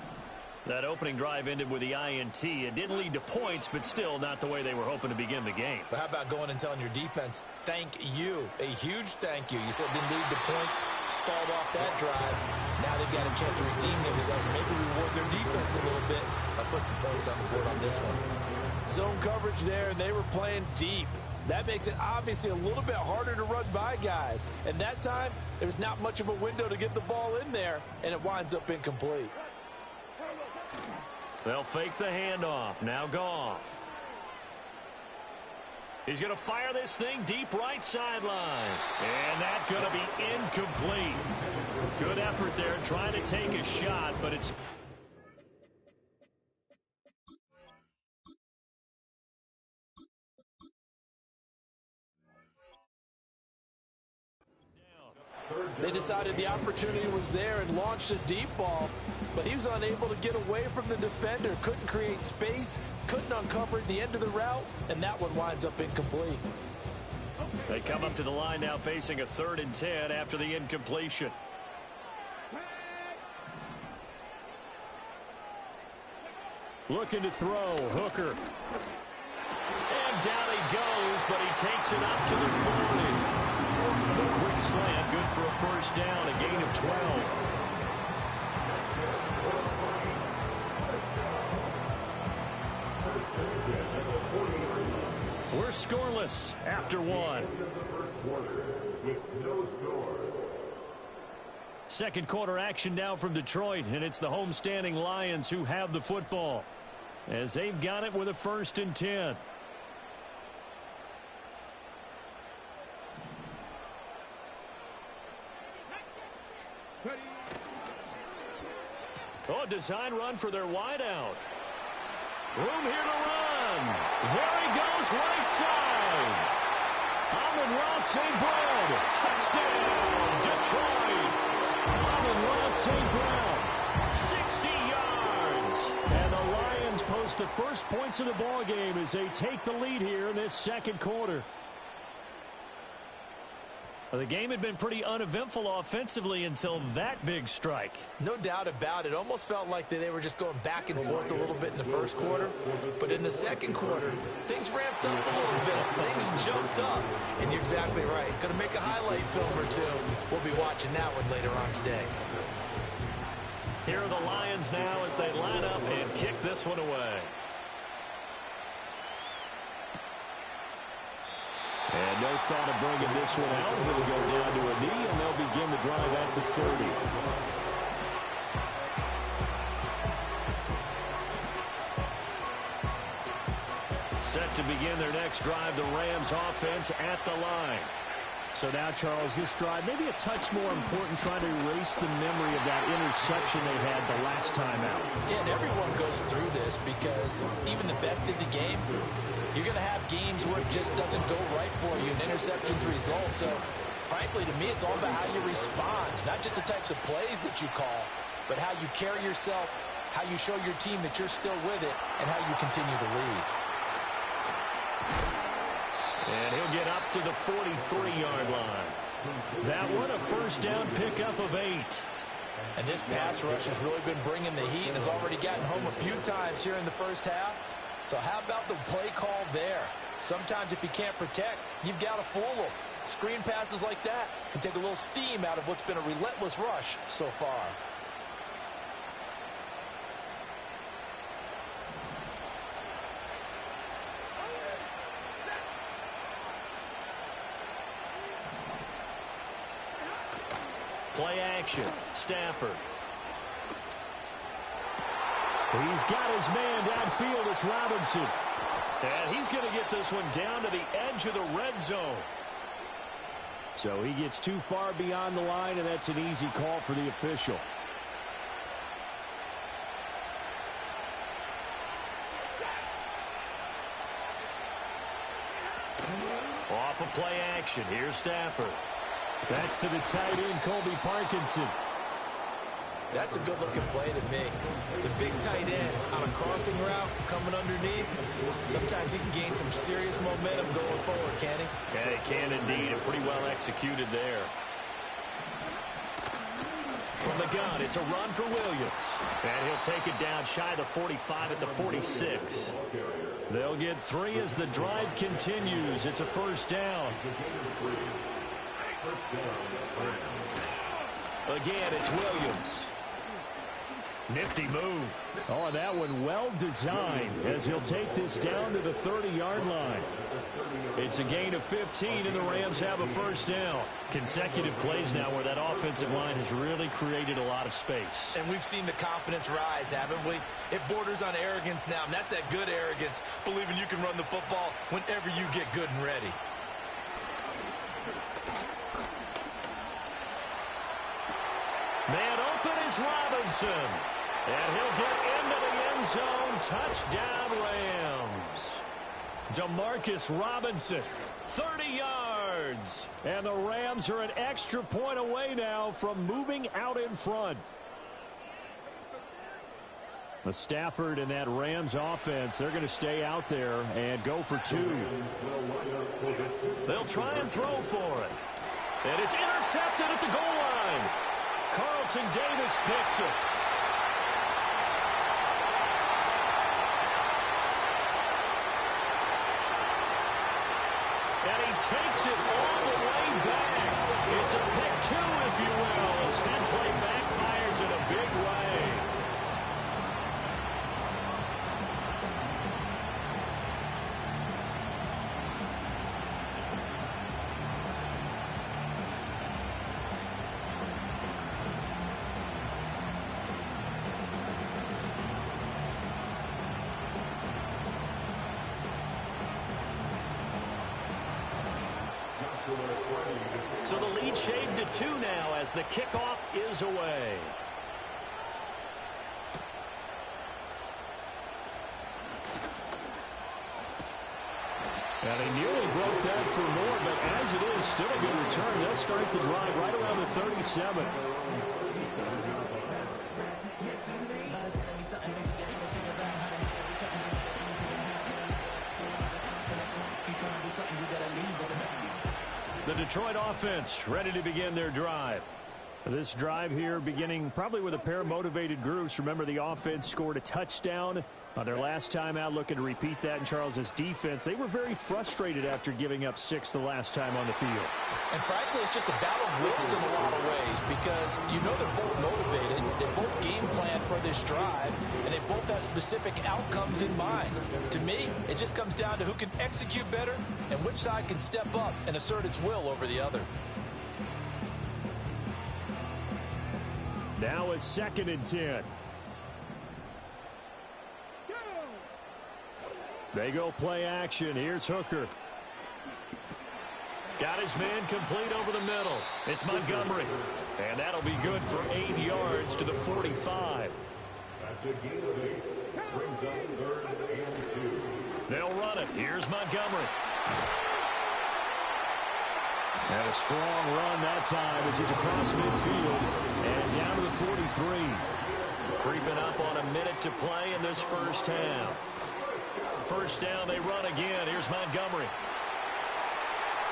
Speaker 5: That opening drive ended with the INT. It didn't lead to points, but still not the way they were hoping to begin the game.
Speaker 6: But how about going and telling your defense, thank you, a huge thank you. You said didn't lead to points, stalled off that drive. Now they've got a chance to redeem themselves, maybe reward their defense a little bit by putting some points on the board on this one.
Speaker 7: Zone coverage there, and they were playing deep. That makes it obviously a little bit harder to run by guys. And that time, there's not much of a window to get the ball in there, and it winds up incomplete.
Speaker 5: They'll fake the handoff. Now Goff. He's going to fire this thing deep right sideline. And that's going to be incomplete. Good effort there trying to take a shot, but it's...
Speaker 7: They decided the opportunity was there and launched a deep ball, but he was unable to get away from the defender, couldn't create space, couldn't uncover the end of the route, and that one winds up incomplete.
Speaker 5: They come up to the line now facing a 3rd and 10 after the incompletion.
Speaker 8: Looking to throw, Hooker.
Speaker 5: And down he goes, but he takes it up to the 40. A quick slant, good for a first down, a gain of 12. We're scoreless after one. Second quarter action now from Detroit, and it's the homestanding Lions who have the football as they've got it with a 1st and 10. Oh, a design run for their wideout. Room here to run. There he goes, right side. Amon-Ra St. Brown. Touchdown, Detroit. Amon-Ra St. Brown. 60 yards. And the Lions post the first points of the ball game as they take the lead here in this second quarter.
Speaker 8: Well, the game had been pretty uneventful offensively until that big strike.
Speaker 6: No doubt about it. Almost felt like they were just going back and forth a little bit in the first quarter. But in the second quarter, things ramped up a little bit. Things jumped up. And you're exactly right. Going to make a highlight film or two. We'll be watching that one later on today.
Speaker 5: Here are the Lions now as they line up and kick this one away.
Speaker 8: And no thought of bringing this one out. He'll go down to a knee, and they'll begin the drive at the 30.
Speaker 5: Set to begin their next drive, the Rams offense at the line.
Speaker 8: So now, Charles, this drive maybe a touch more important, trying to erase the memory of that interception they had the last time out.
Speaker 7: Yeah, and everyone goes through this because even the best in the game, you're going to have games where it just doesn't go right for you, and interceptions result. So, frankly, to me, it's all about how you respond, not just the types of plays that you call, but how you carry yourself, how you show your team that you're still with it, and how you continue to lead.
Speaker 5: And he'll get up to the 43-yard line. That one, a first down pickup of 8.
Speaker 7: And this pass rush has really been bringing the heat and has already gotten home a few times here in the first half. So how about the play call there? Sometimes if you can't protect, you've got to fool them. Screen passes like that can take a little steam out of what's been a relentless rush so far.
Speaker 5: Play action. Stafford.
Speaker 8: He's got his man downfield. It's Robinson.
Speaker 5: And he's going to get this one down to the edge of the red zone.
Speaker 8: So he gets too far beyond the line, and that's an easy call for the official.
Speaker 5: Off of play action. Here's Stafford.
Speaker 8: That's to the tight end, Colby Parkinson.
Speaker 6: That's a good-looking play to me. The big tight end on a crossing route coming underneath, sometimes he can gain some serious momentum going forward, can he?
Speaker 5: Yeah, he can indeed, and pretty well executed there. From the gun, it's a run for Williams. And he'll take it down shy of the 45 at the 46. They'll get 3 as the drive continues. It's a first down. Again, it's Williams. Nifty move.
Speaker 8: Oh, that one well designed as he'll take this down to the 30-yard line.
Speaker 5: It's a gain of 15, and the Rams have a first down. Consecutive plays now where that offensive line has really created a lot of space.
Speaker 6: And we've seen the confidence rise, haven't we? It borders on arrogance now, and that's that good arrogance, believing you can run the football whenever you get good and ready.
Speaker 5: Man open is Robinson. And he'll get into the end zone. Touchdown, Rams. Demarcus Robinson, 30 yards. And the Rams are an extra point away now from moving out in front.
Speaker 8: The Stafford and that Rams offense, they're going to stay out there and go for 2.
Speaker 5: They'll try and throw for it. And it's intercepted at the goal line. Carlton Davis picks it. And he takes it all the way back. It's a pick 2, if you will, as that play backfires in a big way. So the lead shaved to 2 now as the kickoff is away.
Speaker 8: And they nearly broke that for more, but as it is, still a good return. They'll start the drive right around the 37.
Speaker 5: The Detroit offense ready to begin their drive.
Speaker 8: This drive here beginning probably with a pair of motivated groups. Remember, the offense scored a touchdown on their last time out, looking to repeat that in Charles's defense. They were very frustrated after giving up 6 the last time on the field.
Speaker 7: And frankly, it's just a battle of wills in a lot of ways because you know they're both motivated. They both game plan for this drive, and they both have specific outcomes in mind. To me, it just comes down to who can execute better and which side can step up and assert its will over the other.
Speaker 8: Now a 2nd and 10. They go play action. Here's Hooker.
Speaker 5: Got his man complete over the middle. It's Montgomery. And that'll be good for 8 yards to the 45.
Speaker 4: That's a gain of 8. Brings up 3rd and 2.
Speaker 5: They'll run it. Here's Montgomery.
Speaker 8: And a strong run that time as he's across midfield and down to the 43.
Speaker 5: Creeping up on a minute to play in this first half. First down, they run again. Here's Montgomery.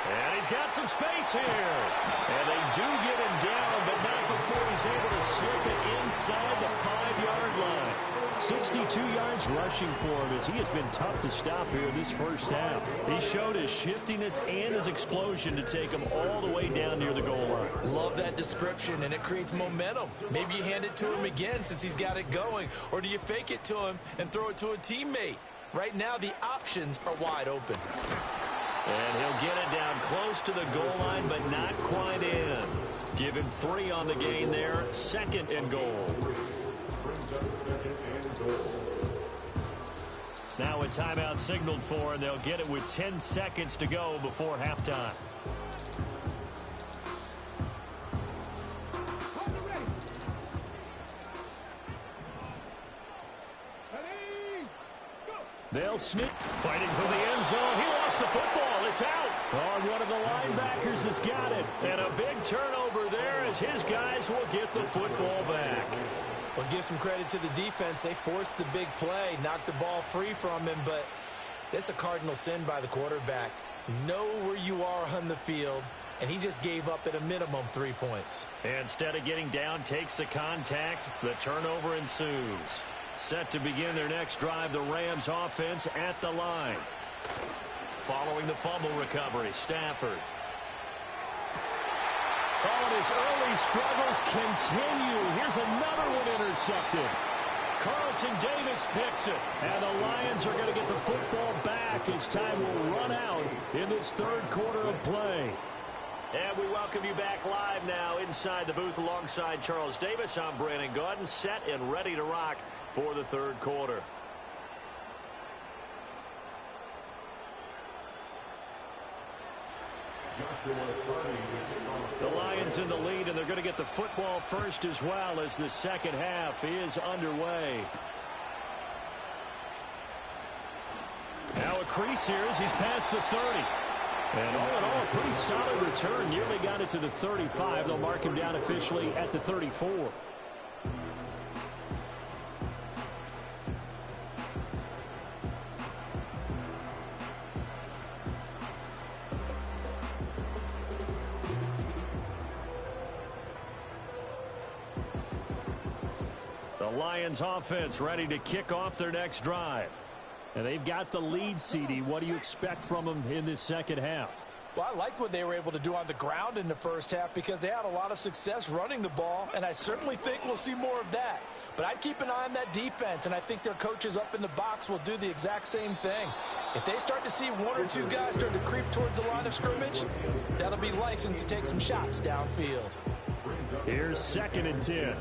Speaker 5: And he's got some space here. And they do get him down, but not before he's able to slip it inside the 5-yard line.
Speaker 8: 62 yards rushing for him as he has been tough to stop here this first half.
Speaker 5: He showed his shiftiness and his explosion to take him all the way down near the goal line.
Speaker 6: Love that description, and it creates momentum. Maybe you hand it to him again since he's got it going, or do you fake it to him and throw it to a teammate? Right now, the options are wide open.
Speaker 5: And he'll get it down close to the goal line, but not quite in. Give him 3 on the gain there. 2nd and goal. Now a timeout signaled for, and they'll get it with 10 seconds to go before halftime.
Speaker 8: They'll sneak.
Speaker 5: Fighting for the end zone. He lost the football. It's out.
Speaker 8: Oh, one of the linebackers has got it.
Speaker 5: And a big turnover there as his guys will get the football back.
Speaker 6: Well, give some credit to the defense. They forced the big play, knocked the ball free from him, but it's a cardinal sin by the quarterback. Know where you are on the field, and he just gave up at a minimum 3 points.
Speaker 5: Instead of getting down, takes the contact. The turnover ensues. Set to begin their next drive, the Rams offense at the line. Following the fumble recovery, Stafford.
Speaker 8: Oh, and his early struggles continue. Here's another one intercepted.
Speaker 5: Carlton Davis picks it.
Speaker 8: And the Lions are going to get the football back as time will run out in this 3rd quarter of play.
Speaker 5: And we welcome you back live now inside the booth alongside Charles Davis. I'm Brandon Gaudin, set and ready to rock for the 3rd quarter. The Lions in the lead, and they're going to get the football first as well as the 2nd half is underway. Now a crease here as he's past the 30.
Speaker 8: And all in all, a pretty solid return. Nearly got it to the 35. They'll mark him down officially at the 34.
Speaker 5: The Lions offense ready to kick off their next drive.
Speaker 8: And they've got the lead, CD. What do you expect from them in this 2nd half?
Speaker 7: Well, I liked what they were able to do on the ground in the first half because they had a lot of success running the ball, and I certainly think we'll see more of that. But I'd keep an eye on that defense, and I think their coaches up in the box will do the exact same thing. If they start to see 1 or 2 guys start to creep towards the line of scrimmage, that'll be license to take some shots downfield.
Speaker 8: Here's 2nd and 10.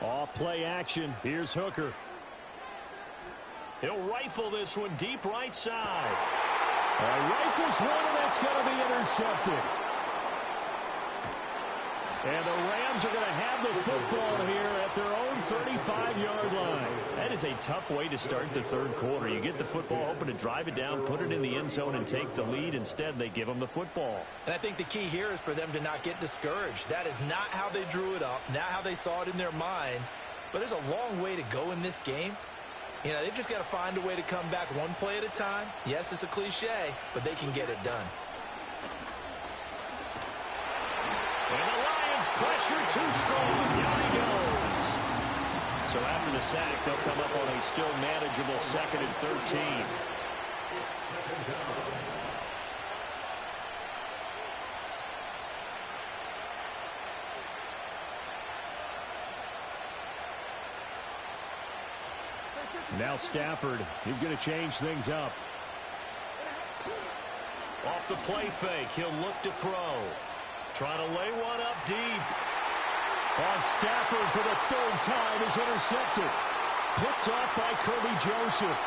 Speaker 8: Off play action. Here's Hooker.
Speaker 5: He'll rifle this one deep right side.
Speaker 8: Rifles one, and that's going to be intercepted. And the Rams are going to have the football here at their own 35-yard line.
Speaker 5: That is a tough way to start the 3rd quarter. You get the football, hoping to drive it down, put it in the end zone, and take the lead. Instead, they give them the football.
Speaker 6: And I think the key here is for them to not get discouraged. That is not how they drew it up, not how they saw it in their minds.
Speaker 7: but there's a long way to go in this game. You know, they've just got to find a way to come back one play at a time. Yes, it's a cliche, but they can get it done.
Speaker 5: And the Lions pressure too strong. Down he goes. So after the sack, they'll come up on a still manageable 2nd and 13.
Speaker 8: Now Stafford, he's going to change things up.
Speaker 5: Off the play fake, he'll look to throw. Trying to lay one up deep.
Speaker 8: Stafford for the 3rd time is intercepted. Picked off by Kirby Joseph.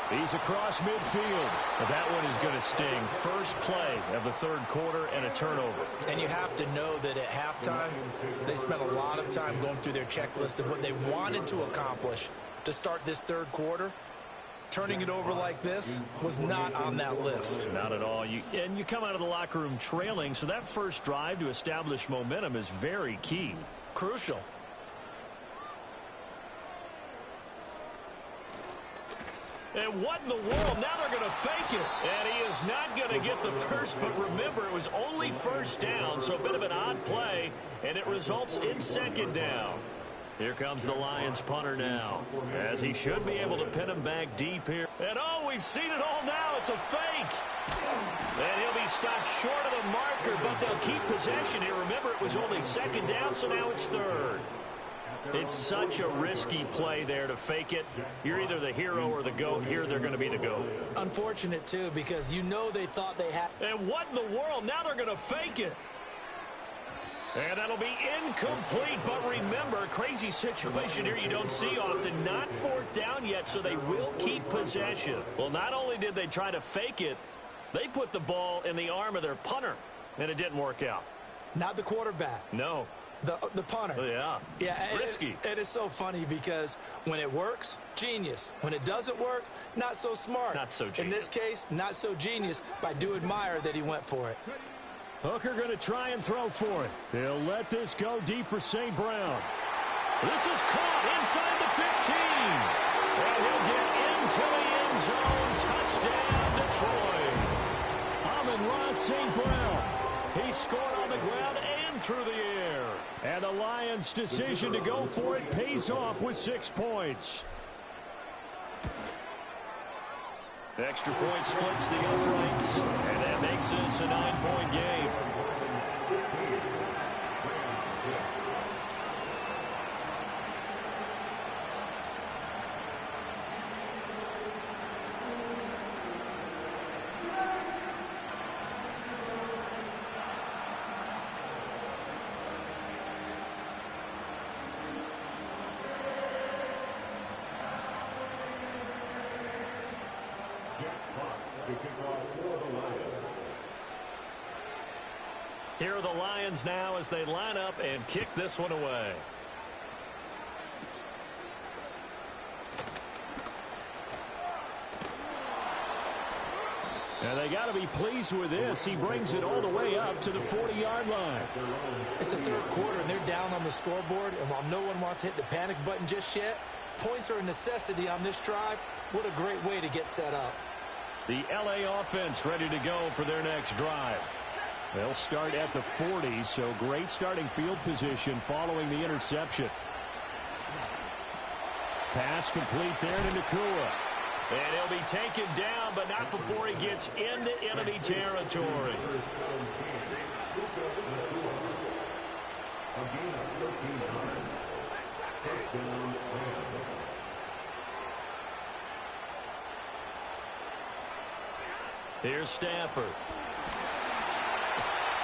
Speaker 8: He's across midfield. But that one is going to sting. First play of the 3rd quarter and a turnover.
Speaker 7: And you have to know that at halftime, they spent a lot of time going through their checklist of what they wanted to accomplish to start this 3rd quarter. Turning it over like this was not on that list.
Speaker 8: Not at all. And you come out of the locker room trailing, so that first drive to establish momentum is very key.
Speaker 7: Crucial.
Speaker 5: And what in the world? Now they're going to fake it. And he is not going to get the first, but remember, it was only 1st down, so a bit of an odd play, and it results in 2nd down. Here comes the Lions punter now, as he should be able to pin him back deep here. And oh, we've seen it all now. It's a fake. And he'll be stopped short of the marker, but they'll keep possession here. Remember, it was only 2nd down, so now it's 3rd. It's such a risky play there to fake it. You're either the hero or the GOAT. Here they're going to be the GOAT.
Speaker 7: Unfortunate, too, because you know they thought they had.
Speaker 5: And what in the world? Now they're going to fake it. And that'll be incomplete. But remember, crazy situation here you don't see often. Not 4th down yet, so they will keep possession. Well, not only did they try to fake it, they put the ball in the arm of their punter, and it didn't work out.
Speaker 7: Not the quarterback.
Speaker 5: No.
Speaker 7: The punter.
Speaker 5: Yeah.
Speaker 7: Yeah.
Speaker 5: Risky.
Speaker 7: And it's so funny because when it works, genius. When it doesn't work, not so smart.
Speaker 5: Not so genius.
Speaker 7: In this case, not so genius, but I do admire that he went for it.
Speaker 8: Hooker going to try and throw for it. He'll let this go deep for St. Brown.
Speaker 5: This is caught inside the 15. And he'll get into the end zone. Touchdown, Detroit.
Speaker 8: Amon-Ra St. Brown.
Speaker 5: He scored on the ground and through the air.
Speaker 8: And the Lions' decision to go for it pays off with 6 points.
Speaker 5: Extra point splits the uprights, and that makes this a 9-point game. Here are the Lions now as they line up and kick this one away.
Speaker 8: And they got to be pleased with this. He brings it all the way up to the 40-yard line.
Speaker 7: It's the 3rd quarter, and they're down on the scoreboard. And while no one wants to hit the panic button just yet, points are a necessity on this drive. What a great way to get set up.
Speaker 8: The L.A. offense ready to go for their next drive. They'll start at the 40, so great starting field position following the interception. Pass complete there to Nakua.
Speaker 5: And he'll be taken down, but not before he gets into enemy territory. Here's Stafford.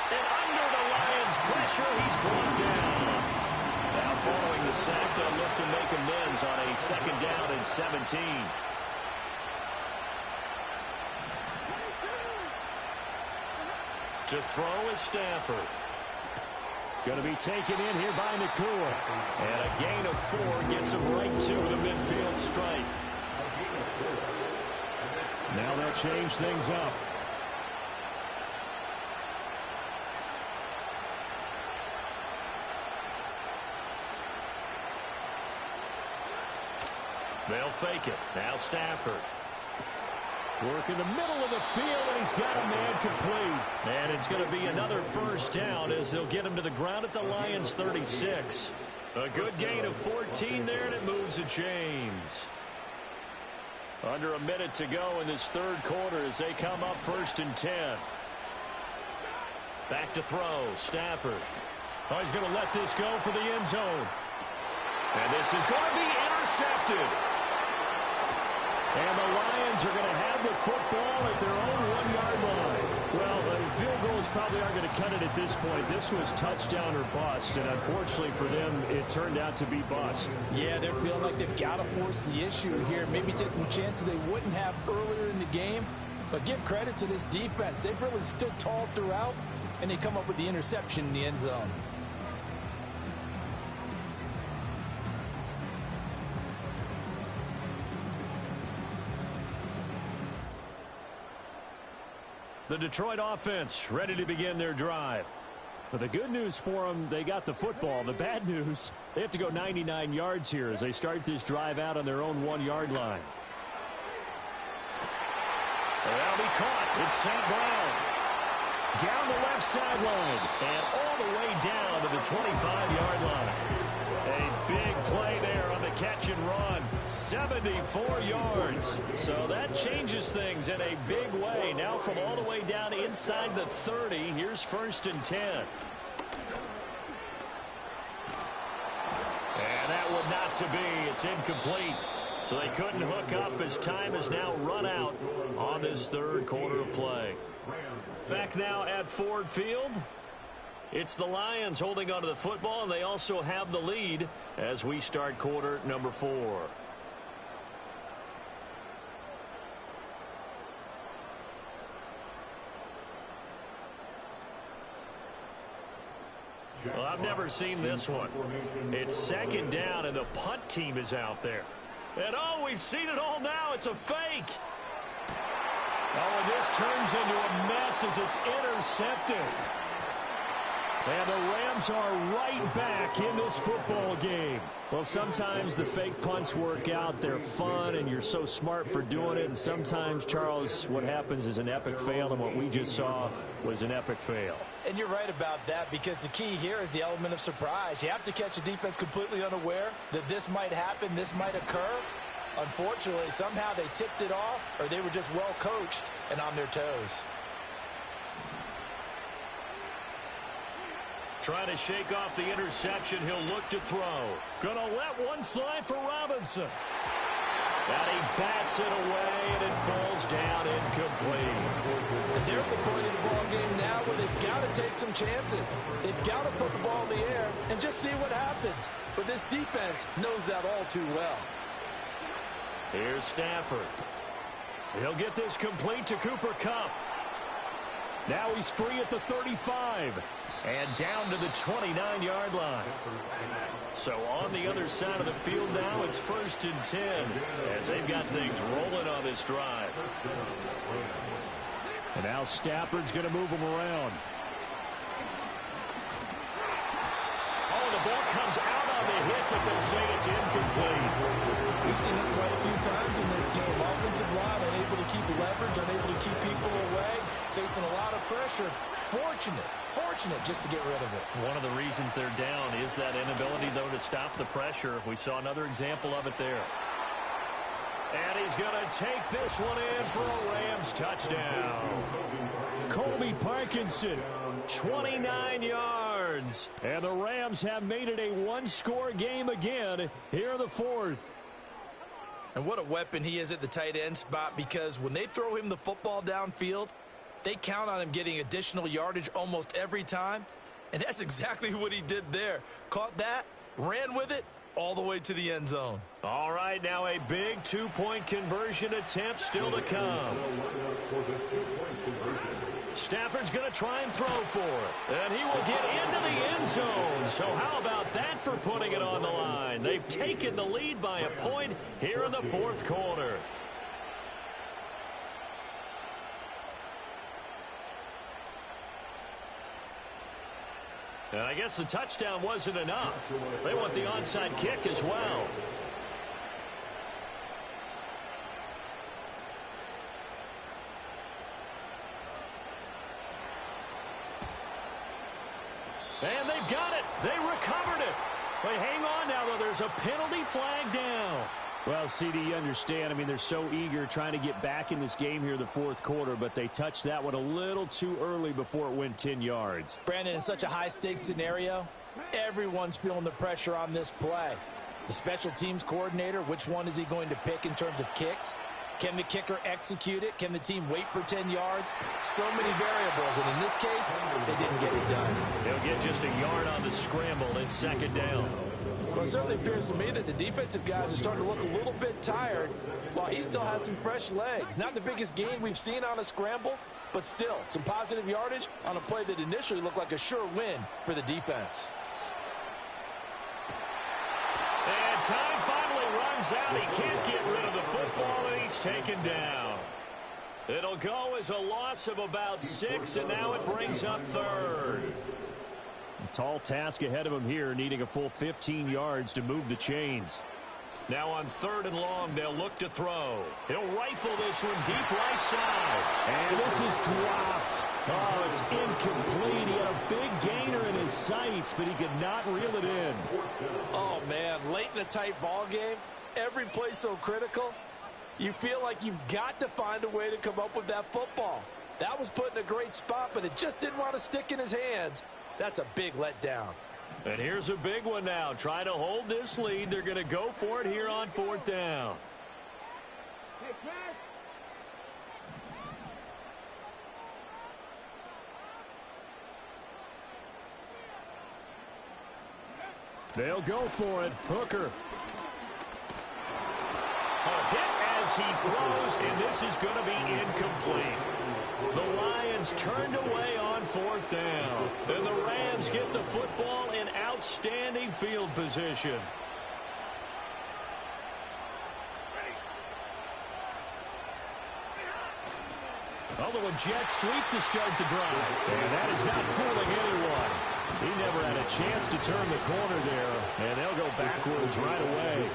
Speaker 5: And under the Lions' pressure, he's brought down. Now following the sack, they'll look to make amends on a 2nd down and 17. To throw is Stafford.
Speaker 8: Going to be taken in here by Nakua.
Speaker 5: And a gain of 4 gets him right to the midfield stripe.
Speaker 8: Now they'll change things up.
Speaker 5: They'll fake it. Now Stafford. Work in the middle of the field, and he's got a man complete. And it's going to be another first down as they'll get him to the ground at the Lions' 36. A good gain of 14 there, and it moves the chains. Under a minute to go in this third quarter as they come up 1st and 10. Back to throw. Stafford. Oh, he's going to let this go for the end zone. And this is going to be intercepted. And the Lions are going to have the football at their own 1-yard line. Well, field goals probably aren't going to cut it at this point. This was touchdown or bust, and unfortunately for them, it turned out to be bust.
Speaker 7: Yeah, they're feeling like they've got to force the issue here. Maybe take some chances they wouldn't have earlier in the game. But give credit to this defense. They've really stood tall throughout, and they come up with the interception in the end zone.
Speaker 5: The Detroit offense ready to begin their drive.
Speaker 8: But the good news for them, they got the football. The bad news, they have to go 99 yards here as they start this drive out on their own 1-yard line.
Speaker 5: They'll be caught. It's St. Brown. Down the left sideline and all the way down to the 25-yard line. A big play there on the catch and run. 74 yards. So that changes things in a big way. Now from all the way down inside the 30, here's 1st and 10. And that one not to be. It's incomplete. So they couldn't hook up as time has now run out on this third quarter of play. Back now at Ford Field. It's the Lions holding onto the football, and they also have the lead as we start quarter number 4. Well, I've never seen this one. It's 2nd down, and the punt team is out there. And, oh, we've seen it all now. It's a fake. Oh, and this turns into a mess as it's intercepted. And the Rams are right back in this football game. Well, sometimes the fake punts work out. They're fun, and you're so smart for doing it. And sometimes, Charles, what happens is an epic fail, and what we just saw was an epic fail.
Speaker 7: And you're right about that, because the key here is the element of surprise. You have to catch a defense completely unaware that this might happen, this might occur. Unfortunately, somehow they tipped it off, or they were just well coached and on their toes.
Speaker 5: Trying to shake off the interception. He'll look to throw. Gonna let one fly for Robinson. And he bats it away, and it falls down incomplete.
Speaker 7: And they're at the point of the ball game now where they've got to take some chances. They've got to put the ball in the air and just see what happens. But this defense knows that all too well.
Speaker 5: Here's Stafford. He'll get this complete to Cooper Kupp.
Speaker 8: Now he's free at the 35.
Speaker 5: And down to the 29-yard line. So on the other side of the field now, it's 1st and 10 as they've got things rolling on this drive.
Speaker 8: And now Stafford's going to move him around.
Speaker 5: Oh, the ball comes out on the hit, but they'll say it's incomplete.
Speaker 7: We've seen this quite a few times in this game. Offensive line unable to keep leverage, unable to keep people away, facing a lot of pressure. Fortunate just to get rid of it.
Speaker 5: One of the reasons they're down is that inability, though, to stop the pressure. We saw another example of it there. And he's going to take this one in for a Rams touchdown.
Speaker 8: Colby Parkinson,
Speaker 5: 29 yards.
Speaker 8: And the Rams have made it a one-score game again here in the fourth.
Speaker 7: And what a weapon he is at the tight end spot, because when they throw him the football downfield, they count on him getting additional yardage almost every time. And that's exactly what he did there. Caught that, ran with it, all the way to the end zone.
Speaker 5: All right, now a big two-point conversion attempt still to come. Stafford's going to try and throw for it. And he will get into the end zone. So how about that for putting it on the line? They've taken the lead by a point here in the fourth quarter. And I guess the touchdown wasn't enough. They want the onside kick as well. But hang on now, though. There's a penalty flag down.
Speaker 8: Well, CD, you understand. I mean, they're so eager trying to get back in this game here in the fourth quarter, but they touched that one a little too early before it went 10 yards.
Speaker 7: Brandon, in such a high-stakes scenario, everyone's feeling the pressure on this play. The special teams coordinator, which one is he going to pick in terms of kicks? Can the kicker execute it? Can the team wait for 10 yards? So many variables, and in this case, they didn't get it done.
Speaker 5: They'll get just a yard on the scramble in second down.
Speaker 7: Well, it certainly appears to me that the defensive guys are starting to look a little bit tired while he still has some fresh legs. Not the biggest gain we've seen on a scramble, but still some positive yardage on a play that initially looked like a sure win for the defense.
Speaker 5: And time finally runs out. He can't get rid of the football, and he's taken down. It'll go as a loss of about 6, and now it brings up third.
Speaker 8: A tall task ahead of him here, needing a full 15 yards to move the chains.
Speaker 5: Now on 3rd and long, they'll look to throw. He'll rifle this one deep right side.
Speaker 8: And this is dropped. Oh, it's incomplete. He had a big gainer in his sights, but he could not reel it in.
Speaker 7: Oh, man, late in a tight ball game, every play so critical, you feel like you've got to find a way to come up with that football. That was put in a great spot, but it just didn't want to stick in his hands. That's a big letdown.
Speaker 5: And here's a big one now. Trying to hold this lead. They're going to go for it here on 4th down.
Speaker 2: Hey, Chris.
Speaker 8: They'll go for it. Hooker.
Speaker 5: A hit as he throws, and this is going to be incomplete. The Lions turned away on 4th down. And the Rams get the football in outstanding field position. Although a jet sweep to start the drive.
Speaker 8: And that is not fooling anyone. He never had a chance to turn the corner there. And they'll go backwards right away.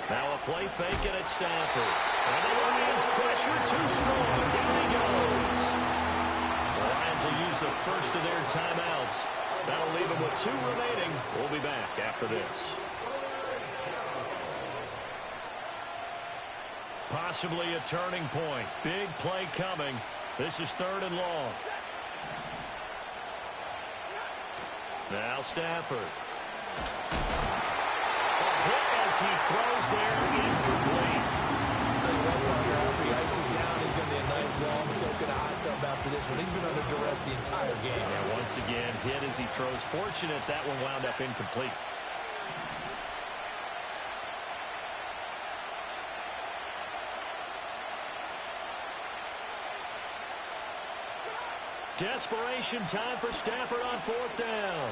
Speaker 5: Now a play fake and it's Stafford. And the Lions pressure too strong. Down he goes. The Lions will use the first of their timeouts. That'll leave them with 2 remaining. We'll be back after this. Possibly a turning point. Big play coming. This is 3rd and long. Now Stafford. As he throws there, incomplete.
Speaker 7: I'll tell you what, partner, after he ices down, he's going to be a nice long soak in a hot tub after this one. He's been under duress the entire game.
Speaker 5: And once again, hit as he throws. Fortunate that one wound up incomplete. Desperation time for Stafford on 4th down.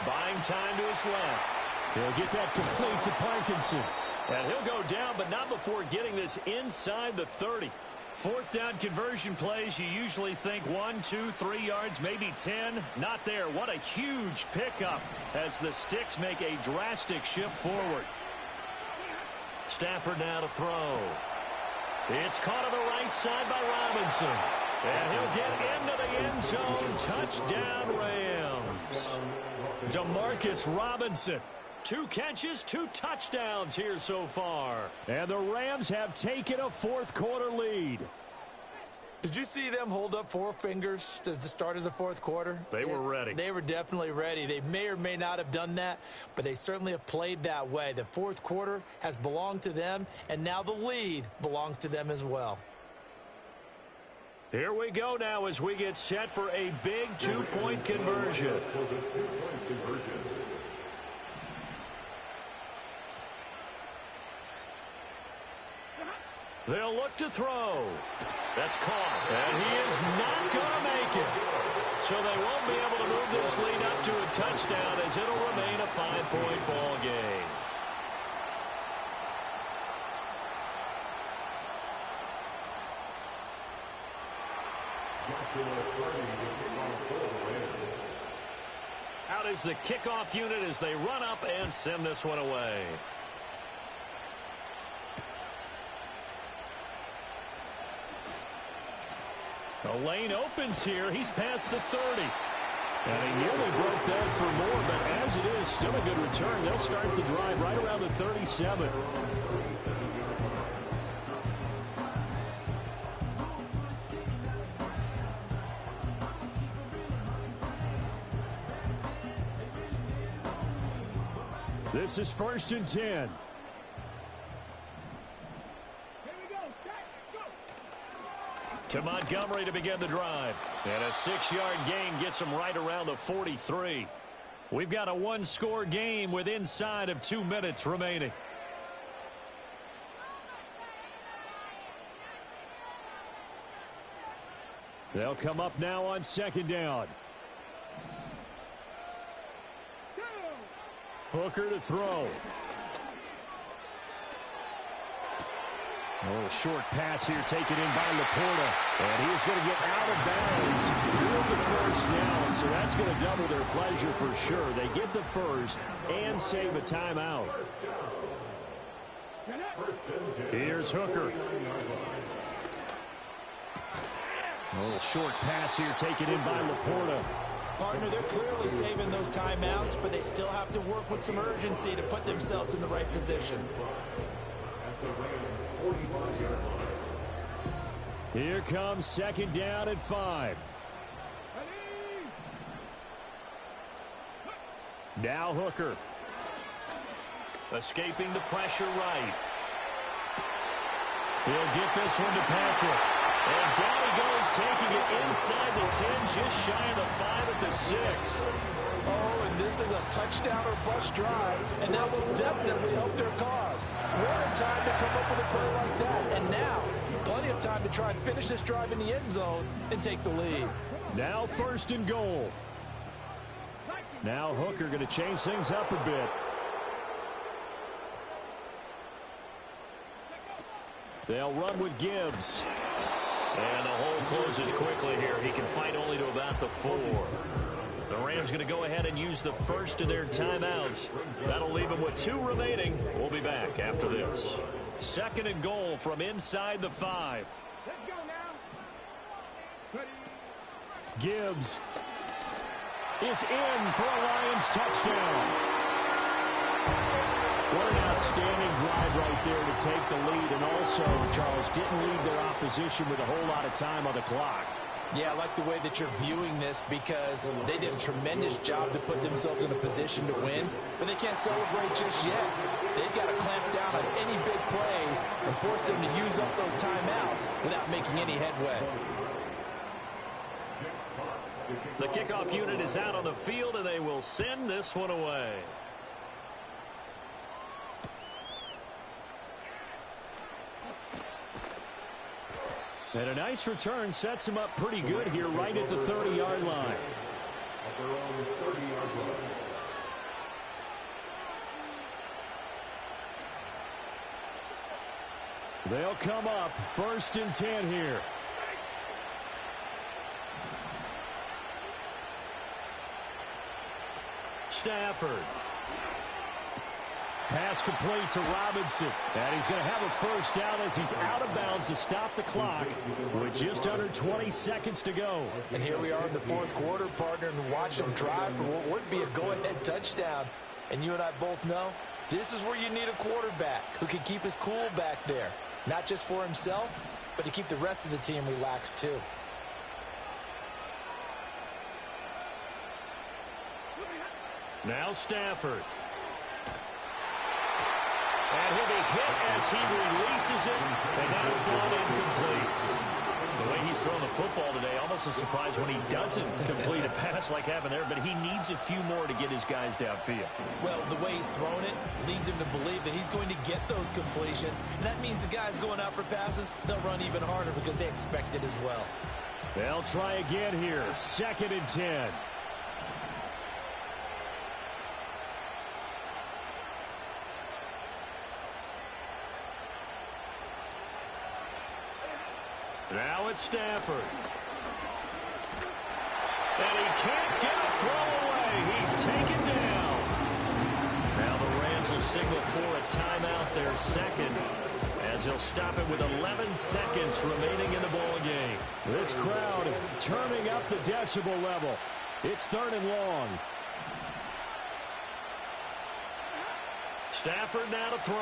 Speaker 5: Buying time to his left.
Speaker 8: He'll get that complete to Parkinson.
Speaker 5: And he'll go down, but not before getting this inside the 30. 4th down conversion plays, you usually think 1, 2, 3 yards, maybe 10. Not there. What a huge pickup as the sticks make a drastic shift forward. Stafford now to throw. It's caught on the right side by Robinson. And he'll get into the end zone. Touchdown, Rams. Demarcus Robinson. 2 catches, 2 touchdowns here so far.
Speaker 8: And the Rams have taken a 4th quarter lead.
Speaker 7: Did you see them hold up 4 fingers at the start of the 4th quarter?
Speaker 5: They were ready.
Speaker 7: They were definitely ready. They may or may not have done that, but they certainly have played that way. The 4th quarter has belonged to them, and now the lead belongs to them as well.
Speaker 5: Here we go now as we get set for a big 2-point conversion. They'll look to throw. That's caught. And he is not going to make it. So they won't be able to move this lead up to a touchdown as it'll remain a 5-point ball game. Out is the kickoff unit as they run up and send this one away. The lane opens here. He's past the 30.
Speaker 8: And he nearly broke that for more, but as it is, still a good return. They'll start the drive right around the 37. This is 1st and 10. To Montgomery to begin the drive. And a 6-yard gain gets him right around the 43. We've got a one-score game with inside of 2 minutes remaining. They'll come up now on 2nd down. Hooker to throw. A little short pass here taken in by Laporta. And he is going to get out of bounds with the first down. So that's going to double their pleasure for sure. They get the first and save a timeout. Here's Hooker. A little short pass here taken in by Laporta.
Speaker 6: Partner, they're clearly saving those timeouts, but they still have to work with some urgency to put themselves in the right position.
Speaker 8: Here comes 2nd down and 5. Now Hooker. Escaping the pressure right. He'll get this one to Patrick. And down he goes, taking it inside the 10, just shy of the 5 at the 6.
Speaker 7: Oh, and this is a touchdown or bust drive, and that will definitely help their cause. What a time to come up with a play like that. And now, plenty of time to try and finish this drive in the end zone and take the lead.
Speaker 8: Now 1st and goal. Now Hooker going to change things up a bit. They'll run with Gibbs. And the hole closes quickly here. He can fight only to about the 4. The Rams going to go ahead and use the first of their timeouts. That'll leave them with 2 remaining. We'll be back after this. 2nd and goal from inside the 5.
Speaker 2: Let's go now.
Speaker 8: Gibbs is in for a Lions touchdown. What an outstanding drive right there to take the lead. And also, Charles, didn't leave their opposition with a whole lot of time on the clock.
Speaker 7: Yeah, I like the way that you're viewing this because they did a tremendous job to put themselves in a position to win, but they can't celebrate just yet. They've got to clamp down on any big plays and force them to use up those timeouts without making any headway.
Speaker 8: The kickoff unit is out on the field, and they will send this one away. And a nice return sets him up pretty good here right at the 30-yard line. They'll come up 1st and 10 here. Stafford. Pass complete to Robinson. And he's going to have a first down as he's out of bounds to stop the clock with just under 20 seconds to go.
Speaker 7: And here we are in the 4th quarter, partner, and watch them drive for what would be a go-ahead touchdown. And you and I both know this is where you need a quarterback who can keep his cool back there. Not just for himself, but to keep the rest of the team relaxed too.
Speaker 8: Now Stafford. And he'll be hit as he releases it, and that'll fall incomplete. The way he's thrown the football today, almost a surprise when he doesn't complete a pass like happened there, but he needs a few more to get his guys downfield.
Speaker 6: Well, the way he's thrown it leads him to believe that he's going to get those completions, and that means the guys going out for passes, they'll run even harder because they expect it as well.
Speaker 8: They'll try again here, 2nd and 10. Now it's Stafford. And he can't get a throw away. He's taken down. Now the Rams will signal for a timeout, their 2nd, as he'll stop it with 11 seconds remaining in the ball game. This crowd turning up the decibel level. It's 3rd and long. Stafford now to throw.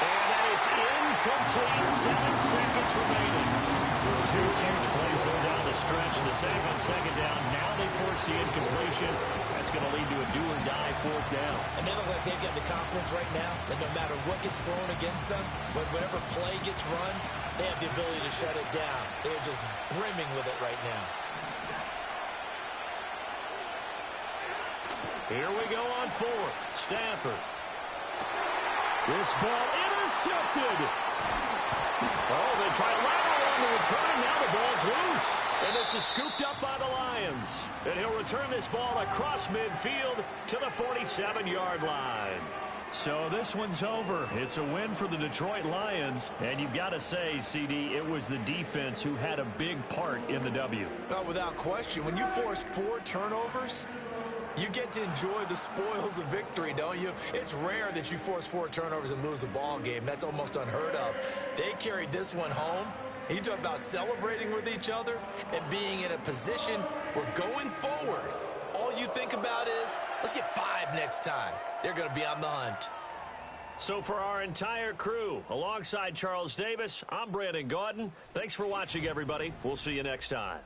Speaker 8: And that is incomplete. 7 seconds remaining. 2 huge plays there down the stretch. The sack on 2nd down. Now they force the incompletion. That's going to lead to a do-or-die 4th down.
Speaker 6: And they look like they've got the confidence right now that no matter what gets thrown against them, but whatever play gets run, they have the ability to shut it down. They're just brimming with it right now.
Speaker 8: Here we go on 4th. Stafford. This ball intercepted. Oh, they try a lateral on the return. Now the ball's loose. And this is scooped up by the Lions. And he'll return this ball across midfield to the 47-yard line. So this one's over. It's a win for the Detroit Lions. And you've got to say, CD, it was the defense who had a big part in the W.
Speaker 6: Without question, when you force 4 turnovers, you get to enjoy the spoils of victory, don't you? It's rare that you force 4 turnovers and lose a ball game. That's almost unheard of. They carried this one home. You talk about celebrating with each other and being in a position where going forward, all you think about is, let's get 5 next time. They're going to be on the hunt.
Speaker 8: So for our entire crew, alongside Charles Davis, I'm Brandon Gaudin. Thanks for watching, everybody. We'll see you next time.